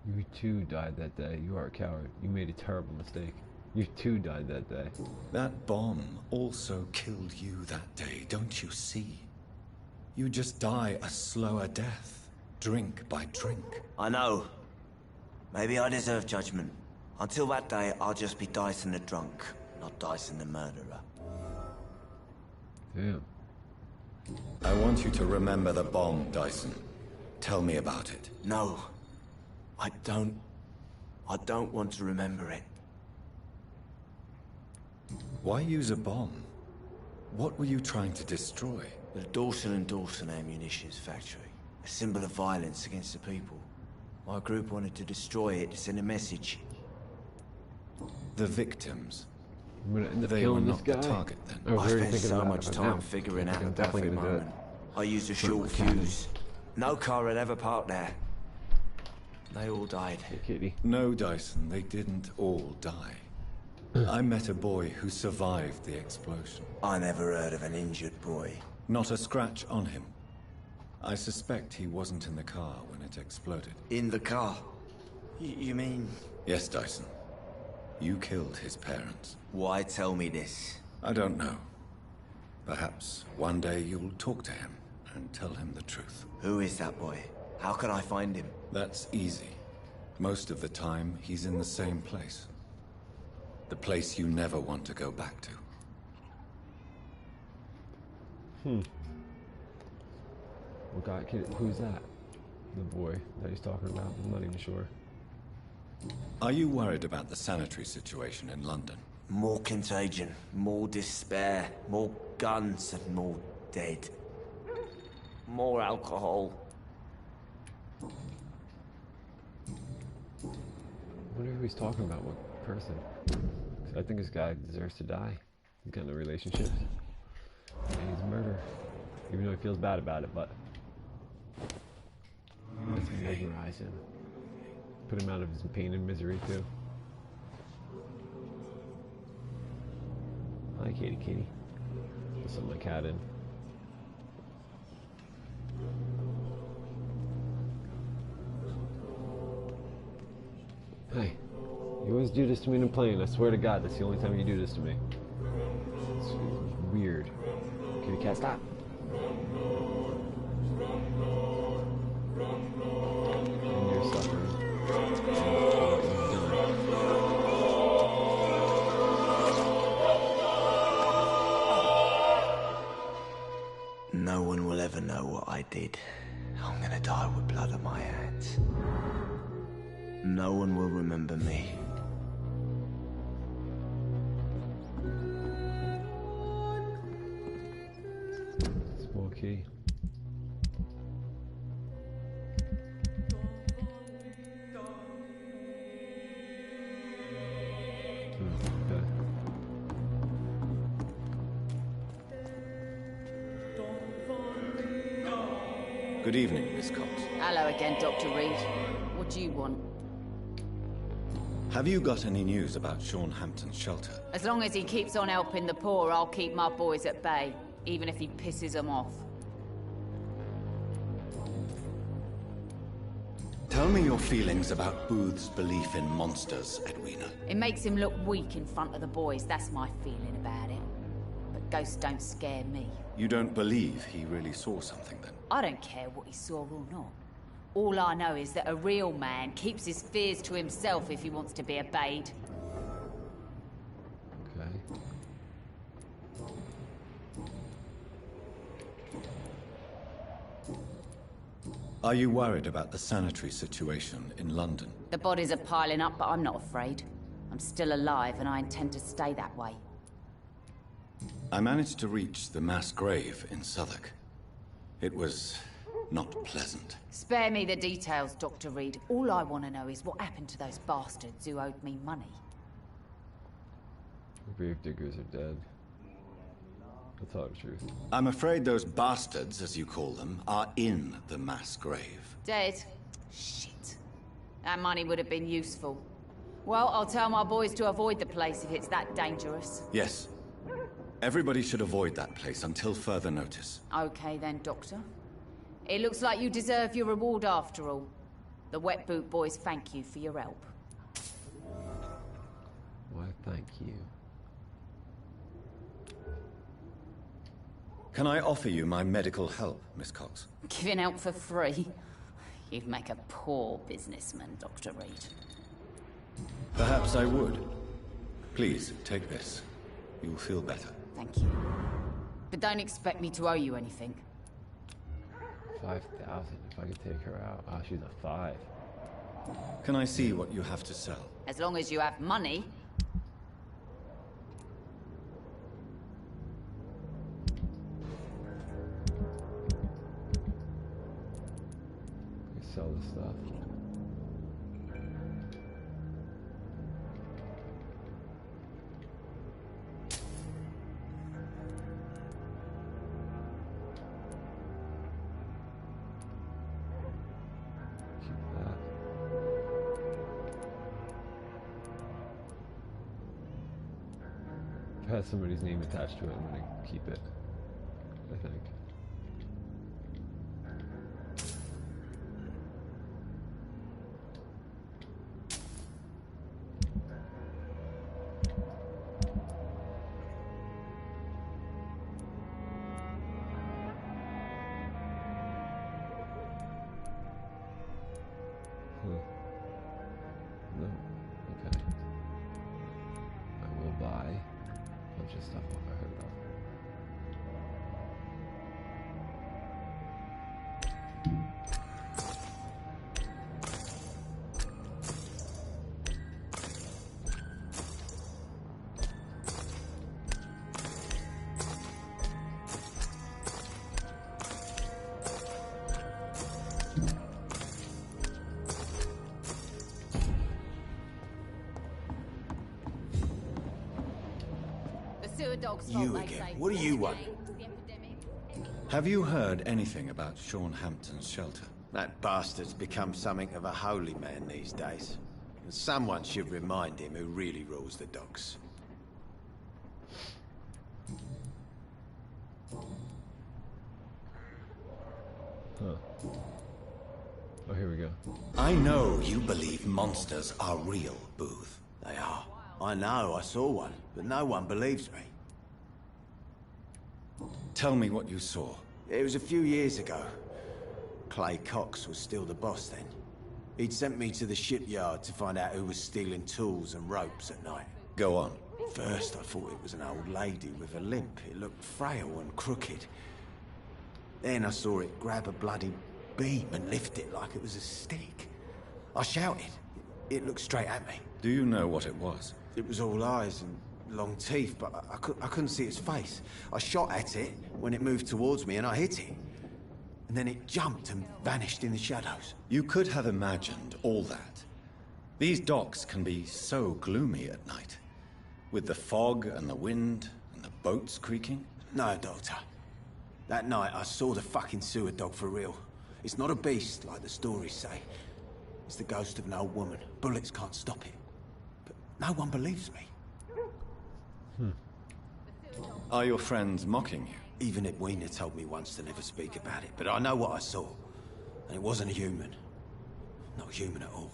You too died that day. You are a coward. You made a terrible mistake. You too died that day. That bomb also killed you that day, don't you see? You just die a slower death, drink by drink. I know. Maybe I deserve judgment. Until that day, I'll just be Dyson the drunk, not Dyson the murderer. Damn. I want you to remember the bomb, Dyson. Tell me about it. No. I don't want to remember it. Why use a bomb? What were you trying to destroy? The Dawson & Dawson ammunitions factory. A symbol of violence against the people. My group wanted to destroy it to send a message. The victims. I'm gonna end up They were killing this not guy. the target then. Oh, I we're already spent thinking so about much it time now. figuring I out think the I'm definitely perfect gonna do it. moment. I used a short the cannon. fuse. No car had ever parked there. They all died. Hey, kitty. No, Dyson, they didn't all die. I met a boy who survived the explosion. I never heard of an injured boy. Not a scratch on him. I suspect he wasn't in the car when it exploded. In the car? You mean... Yes, Dyson. You killed his parents. Why tell me this? I don't know. Perhaps one day you'll talk to him and tell him the truth. Who is that boy? How can I find him? That's easy. Most of the time, he's in the same place. The place you never want to go back to. What guy? Who's that? The boy that he's talking about? I'm not even sure. Are you worried about the sanitary situation in London? More contagion, more despair, more guns and more dead. More alcohol. I wonder who he's talking about, what person. 'Cause I think this guy deserves to die. He's got no relationships. And he's a murderer. Even though he feels bad about it, but let's mesmerize him. Put him out of his pain and misery too. Hi, Kitty Kitty. Let's let my cat in. Hey, you always do this to me in a plane. I swear to God, that's the only time you do this to me. It's weird. Kitty cat, stop. And you're suffering. No one will ever know what I did. I'm gonna die with blood on my hands. No one will remember me. Small key. Okay. Good evening, Miss Cox. Hello again, Dr. Reed. What do you want? Have you got any news about Sean Hampton's shelter? As long as he keeps on helping the poor, I'll keep my boys at bay, even if he pisses them off. Tell me your feelings about Booth's belief in monsters, Edwina. It makes him look weak in front of the boys, that's my feeling about it. But ghosts don't scare me. You don't believe he really saw something, then? I don't care what he saw or not. All I know is that a real man keeps his fears to himself if he wants to be obeyed. Okay. Are you worried about the sanitary situation in London? The bodies are piling up, but I'm not afraid. I'm still alive, and I intend to stay that way. I managed to reach the mass grave in Southwark. It was not pleasant. Spare me the details, Dr. Reed. All I want to know is what happened to those bastards who owed me money. The grave diggers are dead. I'll tell the truth. I'm afraid those bastards, as you call them, are in the mass grave. Dead? Shit. That money would have been useful. Well, I'll tell my boys to avoid the place if it's that dangerous. Yes. Everybody should avoid that place until further notice. Okay then, Doctor. It looks like you deserve your reward after all. The Wet Boot Boys thank you for your help. Why, thank you. Can I offer you my medical help, Miss Cox? Giving help for free? You'd make a poor businessman, Dr. Reed. Perhaps I would. Please, take this. You'll feel better. Thank you. But don't expect me to owe you anything. 5,000 if I could take her out. Ah, she's a 5. Can I see what you have to sell? As long as you have money. Sell the stuff. Keep that. If it has somebody's name attached to it, I'm gonna keep it, I think. No. Okay. sewer dog's fault, You they again. say. What do you want? The epidemic. Have you heard anything about Sean Hampton's shelter? That bastard's become something of a holy man these days. And someone should remind him who really rules the docks. Huh. Oh, here we go. I know you believe monsters are real, Booth. They are. I know, I saw one, but no one believes me. Tell me what you saw. It was a few years ago. Clay Cox was still the boss then. He'd sent me to the shipyard to find out who was stealing tools and ropes at night. Go on. First, I thought it was an old lady with a limp. It looked frail and crooked. Then I saw it grab a bloody beam and lift it like it was a stick. I shouted. It looked straight at me. Do you know what it was? It was all eyes and long teeth, but I couldn't see its face. I shot at it when it moved towards me and I hit it. And then it jumped and vanished in the shadows. You could have imagined all that. These docks can be so gloomy at night. With the fog and the wind and the boats creaking. No, Doctor. That night I saw the fucking sewer dog for real. It's not a beast like the stories say. It's the ghost of an old woman. Bullets can't stop it. But no one believes me. Are your friends mocking you? Even Edwina told me once to never speak about it, but I know what I saw. And it wasn't a human. Not human at all.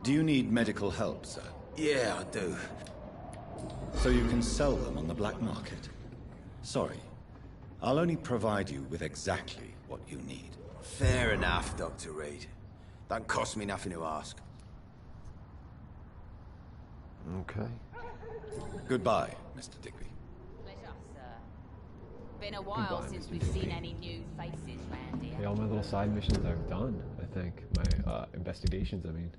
Do you need medical help, sir? Yeah, I do. So you can sell them on the black market? Sorry. I'll only provide you with exactly what you need. Fair enough, Dr. Reed. Don't cost me nothing to ask. Okay. Goodbye, Mr. Digby. Pleasure, sir. Been a while Goodbye, since Mr. we've Digby. seen any new faces round here. Hey, all my little side missions I've done, I think. My investigations, I mean.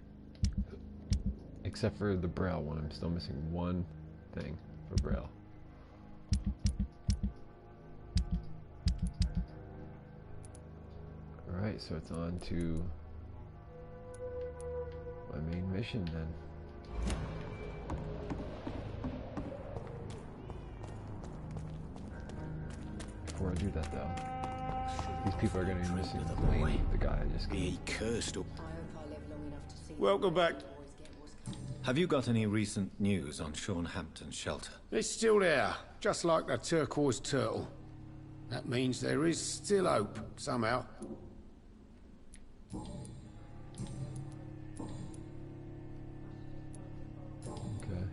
Except for the Braille one. I'm still missing one thing for Braille. Alright, so it's on to my main mission then. Before I do that though, these people are going to be missing the guy I just killed. He cursed up. Welcome back. Have you got any recent news on Sean Hampton's shelter? It's still there, just like the turquoise turtle. That means there is still hope, somehow. Okay.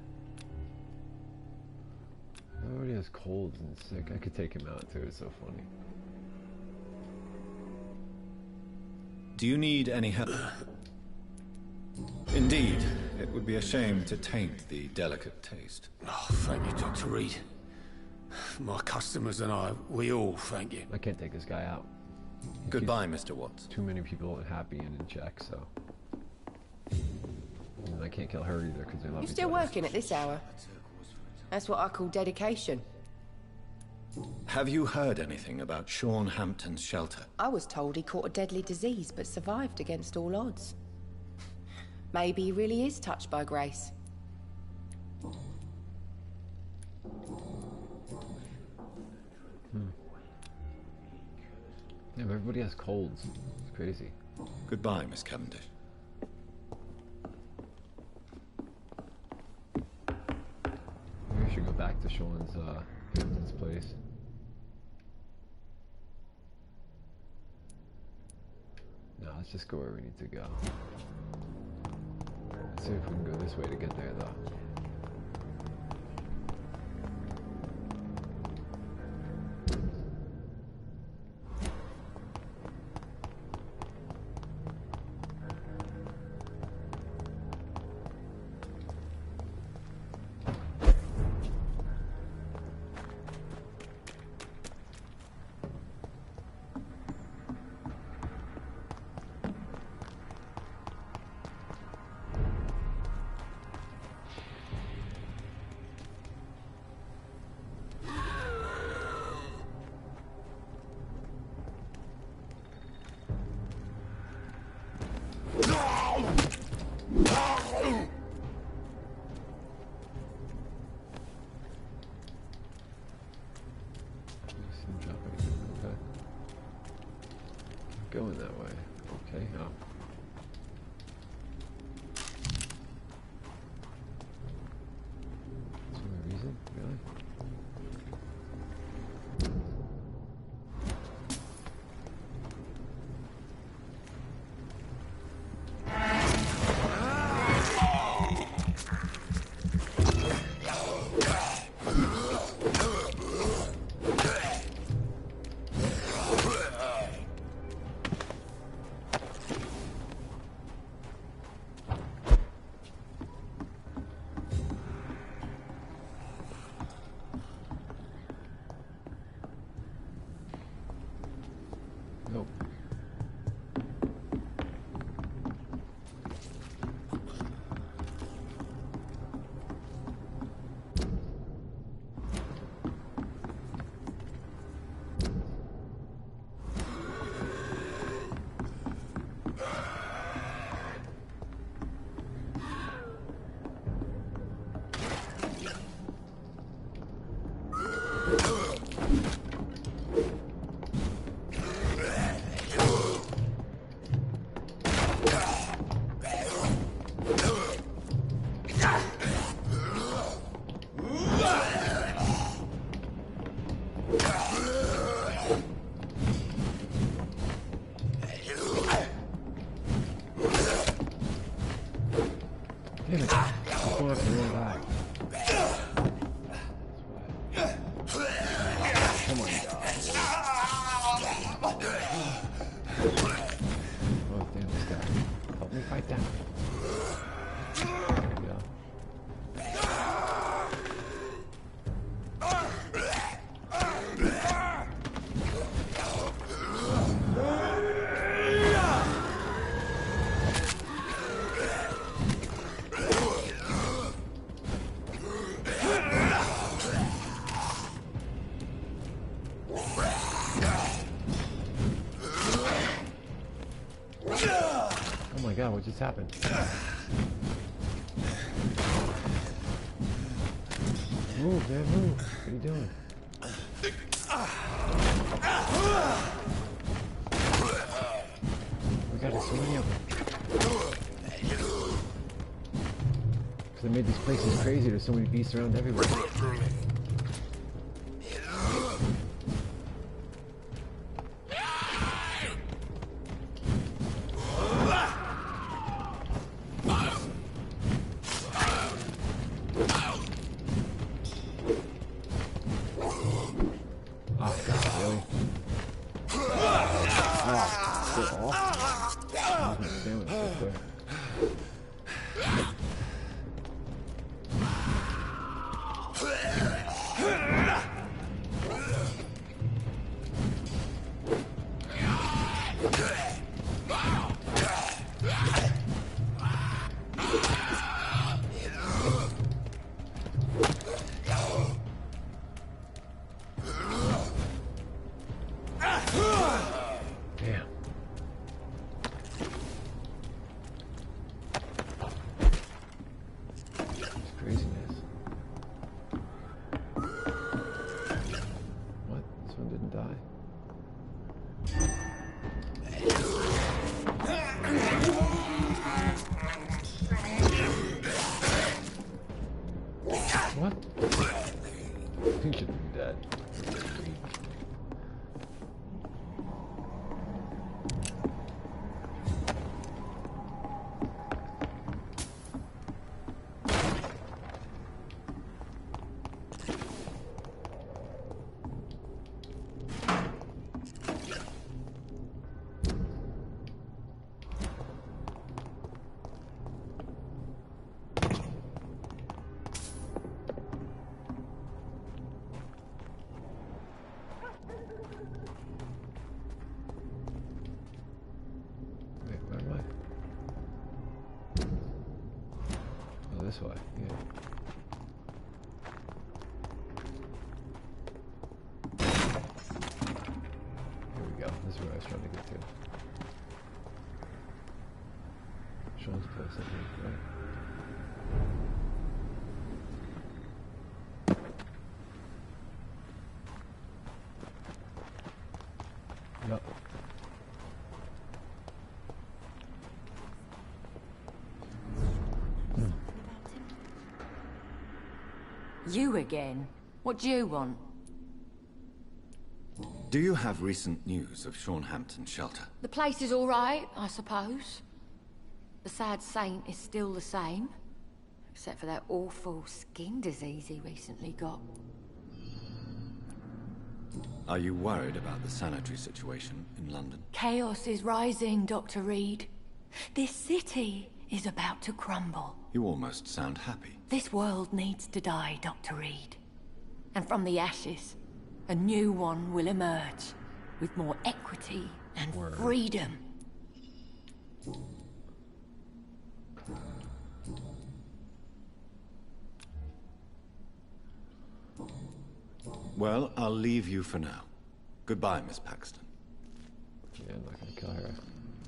Everybody has colds and sick. I could take him out too, it's so funny. Do you need any help? Indeed, it would be a shame to taint the delicate taste. Oh, thank you, Dr. Reed. My customers and I, we all thank you. I can't take this guy out. Goodbye, Mr. Watts. Too many people happy and in check, so. And I can't kill her either because they love You each still other. working at this hour? That's what I call dedication. Have you heard anything about Sean Hampton's shelter? I was told he caught a deadly disease but survived against all odds. Maybe he really is touched by grace. Yeah, but everybody has colds. It's crazy. Goodbye, Miss Cavendish. Maybe we should go back to Sean's Hampton's place. No, let's just go where we need to go. Let's see if we can go this way to get there, though. going that way. Okay, oh. Is there a reason? Really? Nope. Damn it. I'm going after the wrong guy. Come on, guys. Oh, damn this guy. Help me fight down. There we go. Oh my god, what just happened? Move, man, move. What are you doing? We got so many of them. Because they made these places crazy, there's so many beasts around everywhere. What? He should be dead. This way, yeah. Here we go. This is where I was trying to get to. Sean's place, I think, right? Yep. You again? What do you want? Do you have recent news of Hampton's shelter? The place is all right, I suppose. The sad saint is still the same. Except for that awful skin disease he recently got. Are you worried about the sanitary situation in London? Chaos is rising, Dr. Reed. This city is about to crumble. You almost sound happy. This world needs to die, Dr. Reed. And from the ashes, a new one will emerge, with more equity and freedom. Well, I'll leave you for now. Goodbye, Miss Paxton. Yeah, I'm not gonna kill her.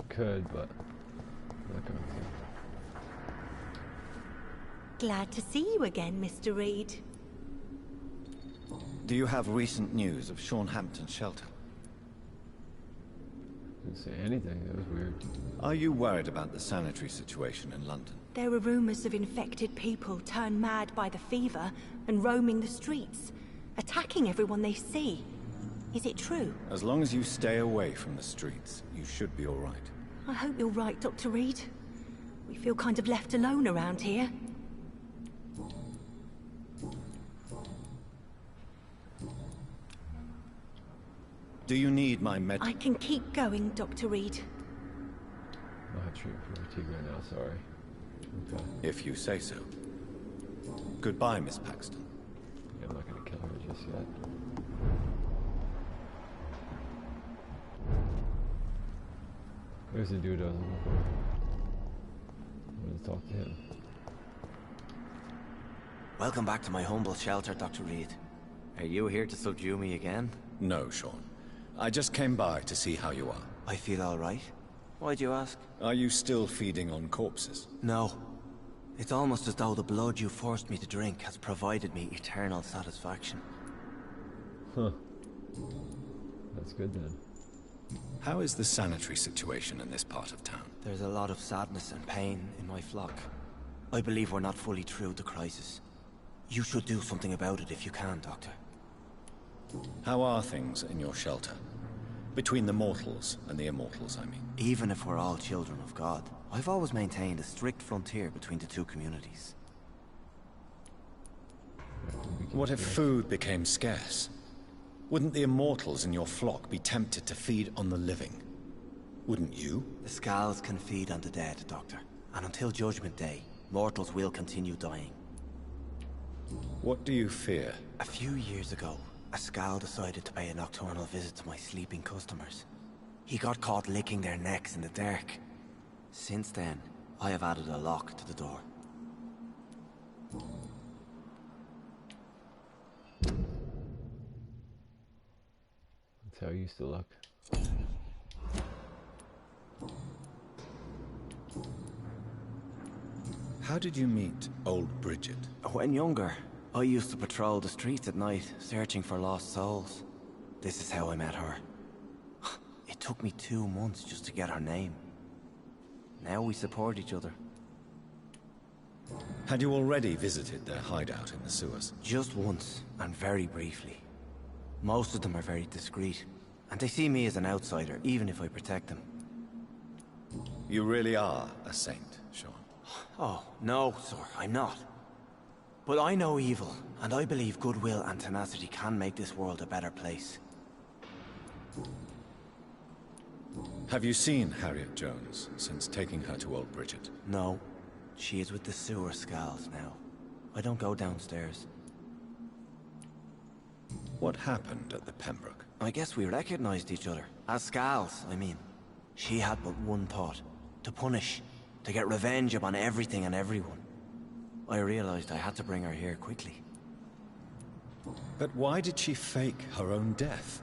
Could, but I'm not going to. Glad to see you again, Mr. Reed. Do you have recent news of Hampton's shelter? Didn't say anything. That was weird. Are you worried about the sanitary situation in London? There are rumors of infected people turned mad by the fever and roaming the streets, attacking everyone they see. Is it true? As long as you stay away from the streets, you should be all right. I hope you're right, Dr. Reed. We feel kind of left alone around here. Do you need my med- I can keep going, Dr. Reed. I'll have treatment for fatigue right now, sorry. Okay. If you say so. Goodbye, Miss Paxton. Yeah, I'm not gonna kill her just yet. There's the dude I was looking for. I'm gonna talk to him. Welcome back to my humble shelter, Dr. Reed. Are you here to subdue me again? No, Sean. I just came by to see how you are. I feel all right. Why'd you ask? Are you still feeding on corpses? No. It's almost as though the blood you forced me to drink has provided me eternal satisfaction. Huh. That's good then. How is the sanitary situation in this part of town? There's a lot of sadness and pain in my flock. I believe we're not fully through the crisis. You should do something about it if you can, Doctor. How are things in your shelter? Between the mortals and the immortals, I mean. Even if we're all children of God, I've always maintained a strict frontier between the two communities. What if food became scarce? Wouldn't the immortals in your flock be tempted to feed on the living? Wouldn't you? The Scals can feed on the dead, Doctor. And until Judgment Day, mortals will continue dying. What do you fear? A few years ago, a Scal decided to pay a nocturnal visit to my sleeping customers. He got caught licking their necks in the dark. Since then, I have added a lock to the door. That's how I used to look. How did you meet old Bridget? When younger, I used to patrol the streets at night, searching for lost souls. This is how I met her. It took me 2 months just to get her name. Now we support each other. Had you already visited their hideout in the sewers? Just once, and very briefly. Most of them are very discreet, and they see me as an outsider, even if I protect them. You really are a saint, Sean. Oh, no, sir, I'm not. But I know evil, and I believe goodwill and tenacity can make this world a better place. Have you seen Harriet Jones since taking her to old Bridget? No. She is with the sewer Scals now. I don't go downstairs. What happened at the Pembroke? I guess we recognized each other. As Scals, I mean. She had but one thought. To punish. To get revenge upon everything and everyone. I realized I had to bring her here quickly. But why did she fake her own death?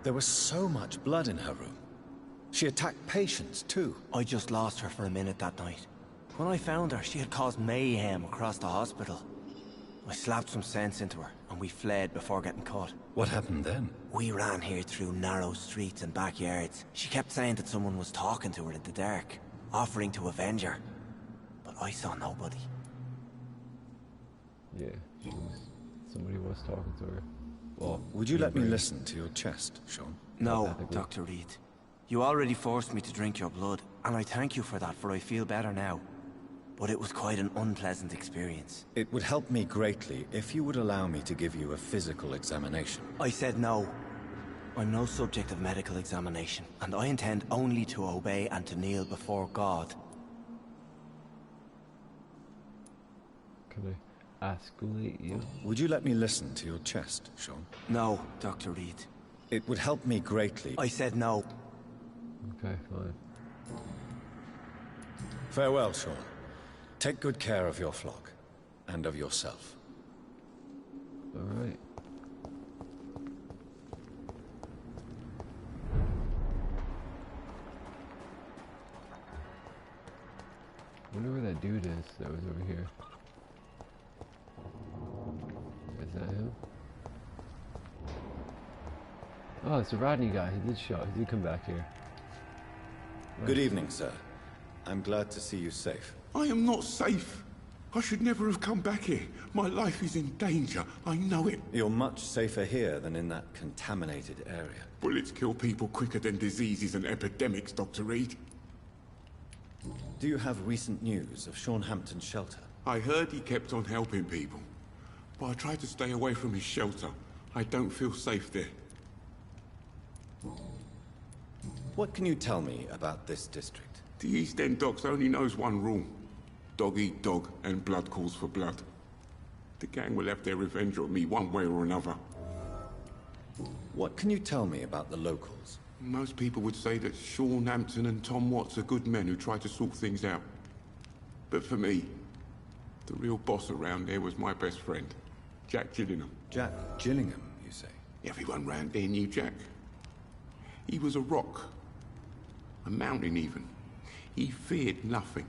There was so much blood in her room. She attacked patients, too. I just lost her for a minute that night. When I found her, she had caused mayhem across the hospital. I slapped some sense into her, and we fled before getting caught. What happened then? We ran here through narrow streets and backyards. She kept saying that someone was talking to her in the dark, offering to avenge her. But I saw nobody. Yeah, somebody was talking to her. Well, would you let me listen to your chest, Sean? No, Dr. Reed. You already forced me to drink your blood, and I thank you for that, for I feel better now. But it was quite an unpleasant experience. It would help me greatly if you would allow me to give you a physical examination. I said no. I'm no subject of medical examination, and I intend only to obey and to kneel before God. Can I escalate you? Would you let me listen to your chest, Sean? No, Dr. Reed. It would help me greatly. I said no. Okay, fine. Farewell, Sean. Take good care of your flock, and of yourself. Alright. Wonder where that dude is that was over here. Is that him? Oh, it's the Rodney guy. He did come back here. Right. Good evening, sir. I'm glad to see you safe. I am not safe. I should never have come back here. My life is in danger. I know it. You're much safer here than in that contaminated area. Bullets kill people quicker than diseases and epidemics, Dr. Reed. Do you have recent news of Sean Hampton's shelter? I heard he kept on helping people, but I tried to stay away from his shelter. I don't feel safe there. What can you tell me about this district? The East End Docks only knows one rule. Dog eat dog, and blood calls for blood. The gang will have their revenge on me one way or another. What can you tell me about the locals? Most people would say that Sean Hampton and Tom Watts are good men who try to sort things out. But for me, the real boss around there was my best friend, Jack Gillingham. Jack Gillingham, you say? Everyone round there knew Jack. He was a rock. A mountain, even. He feared nothing.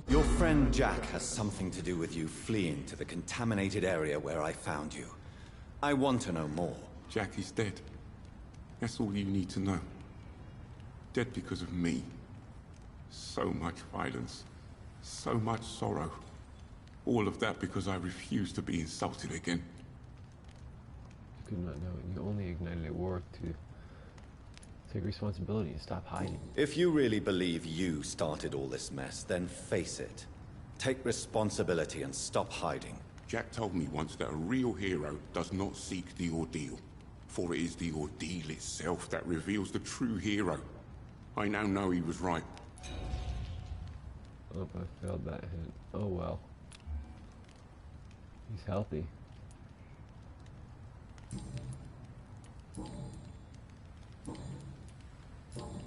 Your friend Jack has something to do with you fleeing to the contaminated area where I found you. I want to know more. Jack is dead. That's all you need to know. Dead because of me. So much violence. So much sorrow. All of that because I refused to be insulted again. You could not know it. You only ignited a war to take responsibility and stop hiding. If you really believe you started all this mess, then face it. Take responsibility and stop hiding. Jack told me once that a real hero does not seek the ordeal, for it is the ordeal itself that reveals the true hero. I now know he was right. Oh, I failed that hit. Oh well. He's healthy.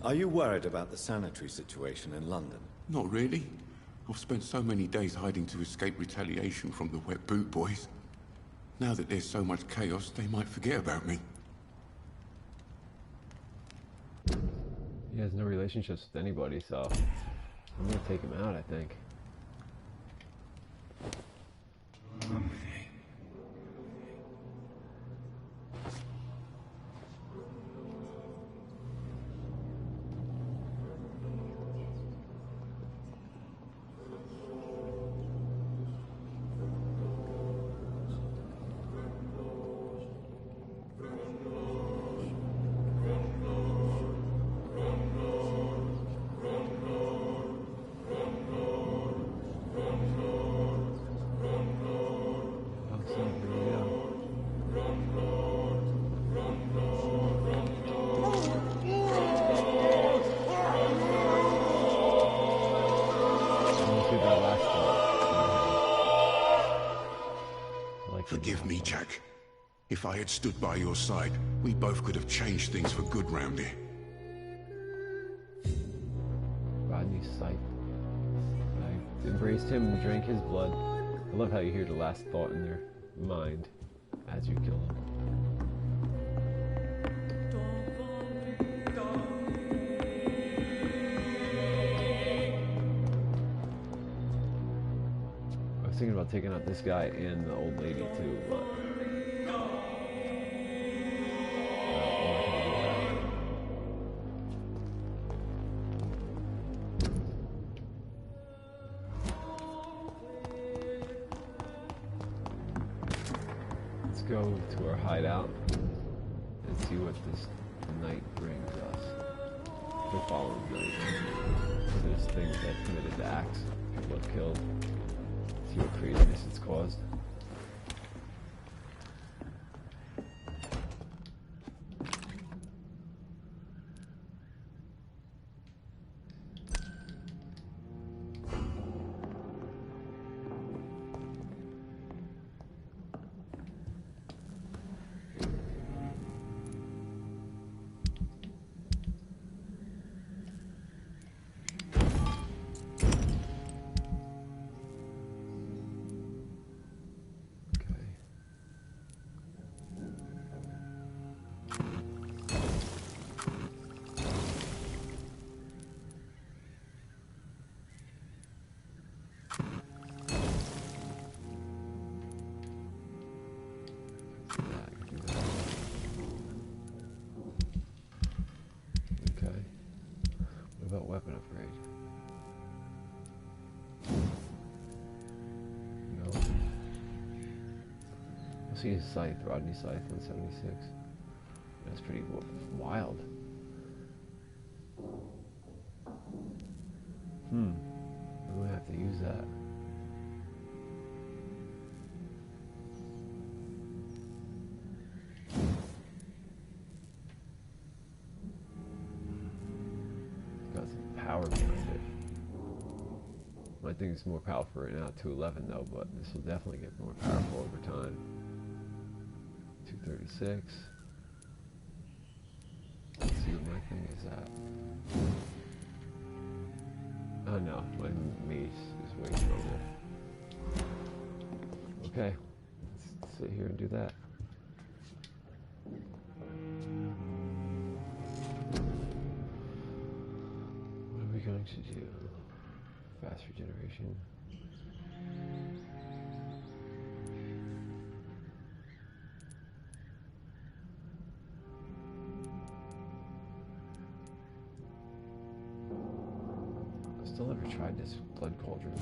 Are you worried about the sanitary situation in London? Not really. I've spent so many days hiding to escape retaliation from the Wet Boot Boys. Now that there's so much chaos, they might forget about me. He has no relationships with anybody, so I'm gonna take him out, I think. Forgive me, Jack. If I had stood by your side, we both could have changed things for good round here. Rodney's sight. I embraced him and drank his blood. I love how you hear the last thought in their mind as you kill them. I was thinking about taking out this guy and the old lady too, but I'm not gonna do that. go to our hideout and see what this night brings us. We follow the there's things that committed the acts, people have killed, see what craziness it's caused. Weapon upgrade. No. I'll see his scythe, Rodney Scythe, 176. That's pretty wild. I'm gonna have to use that. Power behind it. I think it's more powerful right now, 211 though, but this will definitely get more powerful over time. 236. Let's see what my thing is at. Oh no, my mace is way stronger. Okay, let's sit here and do that. Going to do fast regeneration. I still never tried this blood cauldron.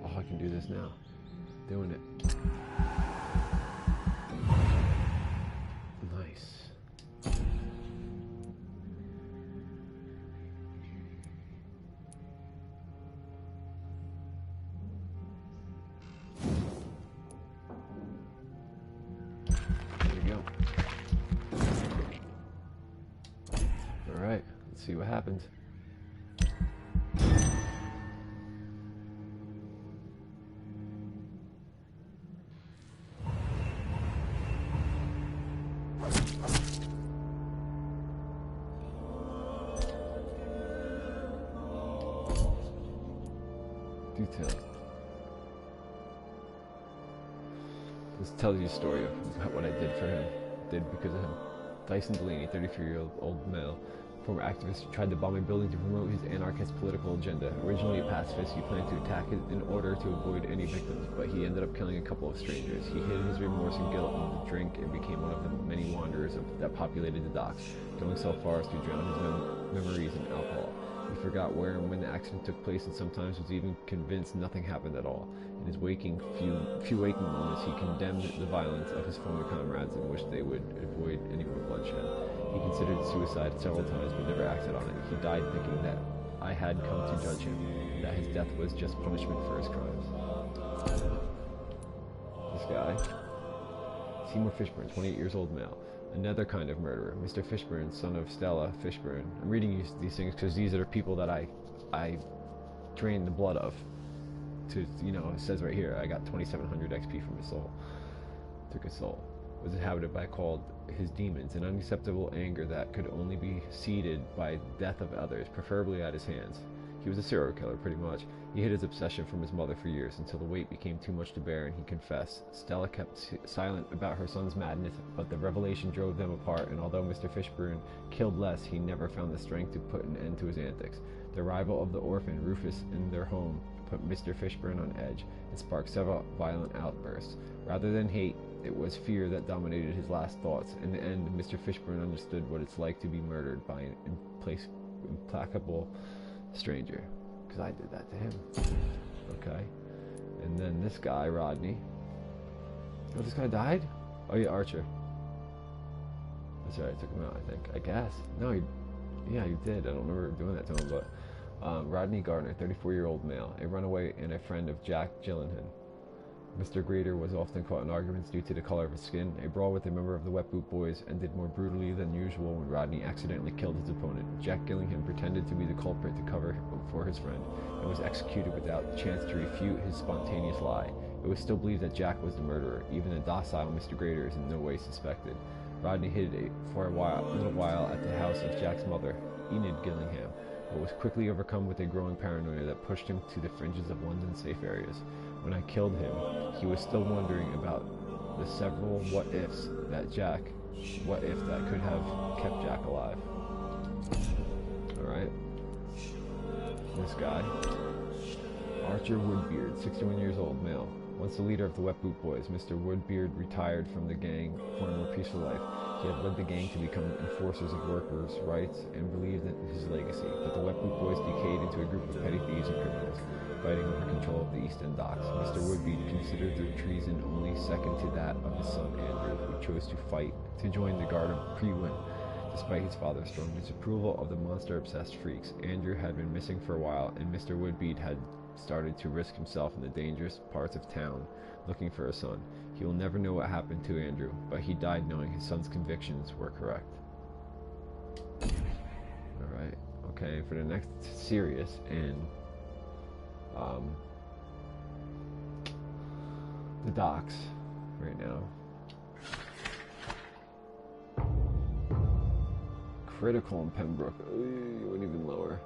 Oh, I can do this now. Doing it. Nice. See what happens. Details. This tells you a story of what I did for him. Did because of him. Dyson Delaney, 33-year-old male, former activist, tried to bomb a building to promote his anarchist political agenda. Originally a pacifist, he planned to attack it in order to avoid any victims, but he ended up killing a couple of strangers. He hid his remorse and guilt in the drink and became one of the many wanderers that populated the docks, going so far as to drown his memories in alcohol. He forgot where and when the accident took place, and sometimes was even convinced nothing happened at all. In his few waking moments, he condemned the violence of his former comrades and wished they would avoid any more bloodshed. He considered suicide several times, but never acted on it. He died thinking that I had come to judge him, and that his death was just punishment for his crimes. This guy, Seymour Fishburne, 28 years old male. Another kind of murderer, Mr. Fishburne, son of Stella Fishburne. I'm reading you these things because these are people that I drained the blood of. To, you know, it says right here, I got 2,700 XP from his soul. Took his soul. Was inhabited by called his demons, an unacceptable anger that could only be seeded by death of others, preferably at his hands. He was a serial killer, pretty much. He hid his obsession from his mother for years, until the weight became too much to bear and he confessed. Stella kept silent about her son's madness, but the revelation drove them apart, and although Mr. Fishburne killed less, he never found the strength to put an end to his antics. The arrival of the orphan, Rufus, in their home put Mr. Fishburne on edge and sparked several violent outbursts. Rather than hate, it was fear that dominated his last thoughts. In the end, Mr. Fishburne understood what it's like to be murdered by an implacable stranger. Because I did that to him. Okay. And then this guy, Rodney, Oh, this guy died? Oh yeah, Archer. That's right, I took him out, I think. I guess. No, yeah, he did. I don't remember doing that to him, but... Rodney Gardner, 34-year-old male, a runaway and a friend of Jack Gyllenhaal. Mr. Grader was often caught in arguments due to the color of his skin. A brawl with a member of the Wet Boot Boys ended more brutally than usual when Rodney accidentally killed his opponent. Jack Gyllenhaal pretended to be the culprit to cover for his friend and was executed without the chance to refute his spontaneous lie. It was still believed that Jack was the murderer. Even the docile Mr. Grader is in no way suspected. Rodney hid for a little while at the house of Jack's mother, Enid Gillingham, but was quickly overcome with a growing paranoia that pushed him to the fringes of London's safe areas. When I killed him, he was still wondering about the several what-ifs that could have kept Jack alive. Alright. This guy. Archer Woodbeard, 61 years old, male. Once the leader of the Wet Boot Boys, Mr. Woodbeard retired from the gang for a more peaceful life. He had led the gang to become enforcers of workers' rights and believed in his legacy, but the Wet Boot Boys decayed into a group of petty thieves and criminals, fighting over control of the East End docks. Mr. Woodbeard considered their treason only second to that of his son Andrew, who chose to join the Guard of Prewin, despite his father's strong disapproval of the monster-obsessed freaks. Andrew had been missing for a while, and Mr. Woodbeard had started to risk himself in the dangerous parts of town looking for a son. He will never know what happened to Andrew, but he died knowing his son's convictions were correct. Alright, okay, for the next serious in the docks right now. Critical in Pembroke. Ooh, went even lower.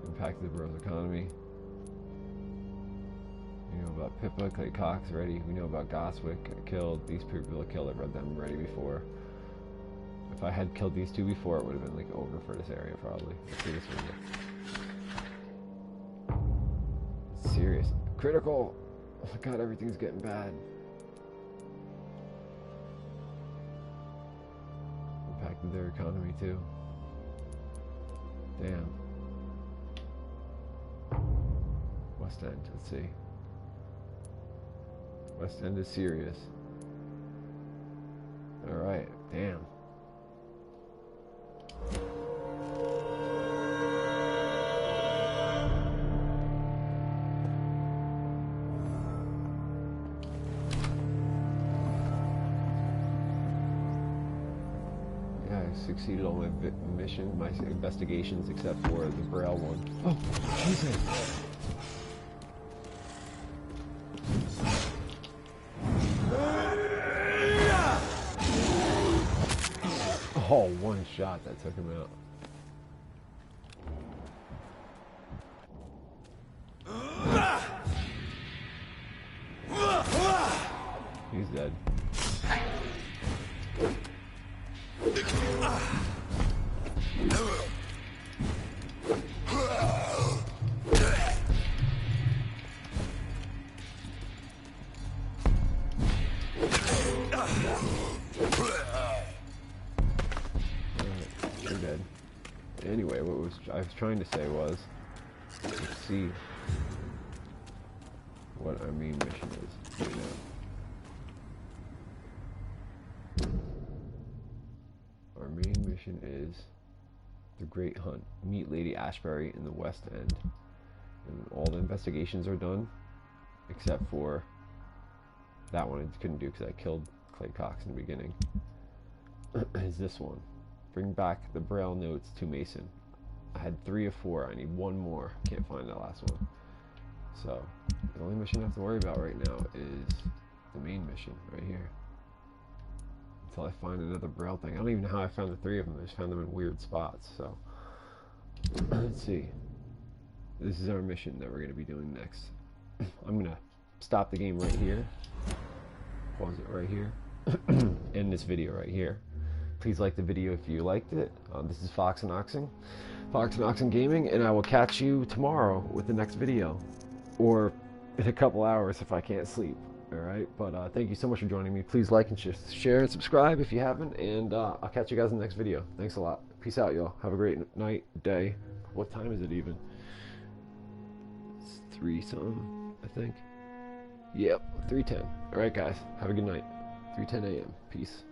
Impact of the borough's economy. We know about Pippa, Clay Cox already. We know about Goswick killed. These people are killed. I've read them already before. If I had killed these two before, it would have been like over for this area probably. Let's see this one. It's serious. Critical! Oh my god, everything's getting bad. Impacted their economy too. Damn. West End, let's see. West End is serious. Alright, damn. Yeah, I succeeded on my mission, my investigations, except for the Braille one. Oh, Jesus! Oh, one shot that took him out. He's dead. Anyway, what I was trying to say was, let's see what our main mission is right now. Our main mission is the Great Hunt. Meet Lady Ashbury in the West End. And all the investigations are done, except for that one I couldn't do because I killed Clay Cox in the beginning. Is this one. Bring back the Braille notes to Mason. I had 3 of 4. I need 1 more. Can't find that last one. So, the only mission I have to worry about right now is the main mission right here. Until I find another Braille thing. I don't even know how I found the 3 of them. I just found them in weird spots. So, let's see. This is our mission that we're going to be doing next. I'm going to stop the game right here. Pause it right here. End this video right here. Please like the video if you liked it. This is Fox and Oxen Gaming, and I will catch you tomorrow with the next video, or in a couple hours if I can't sleep. All right, but thank you so much for joining me. Please like and share and subscribe if you haven't, and I'll catch you guys in the next video. Thanks a lot. Peace out, y'all. Have a great night, day. What time is it even? It's 3 something, I think. Yep, 3:10. Alright guys, have a good night. 3:10 a.m. Peace.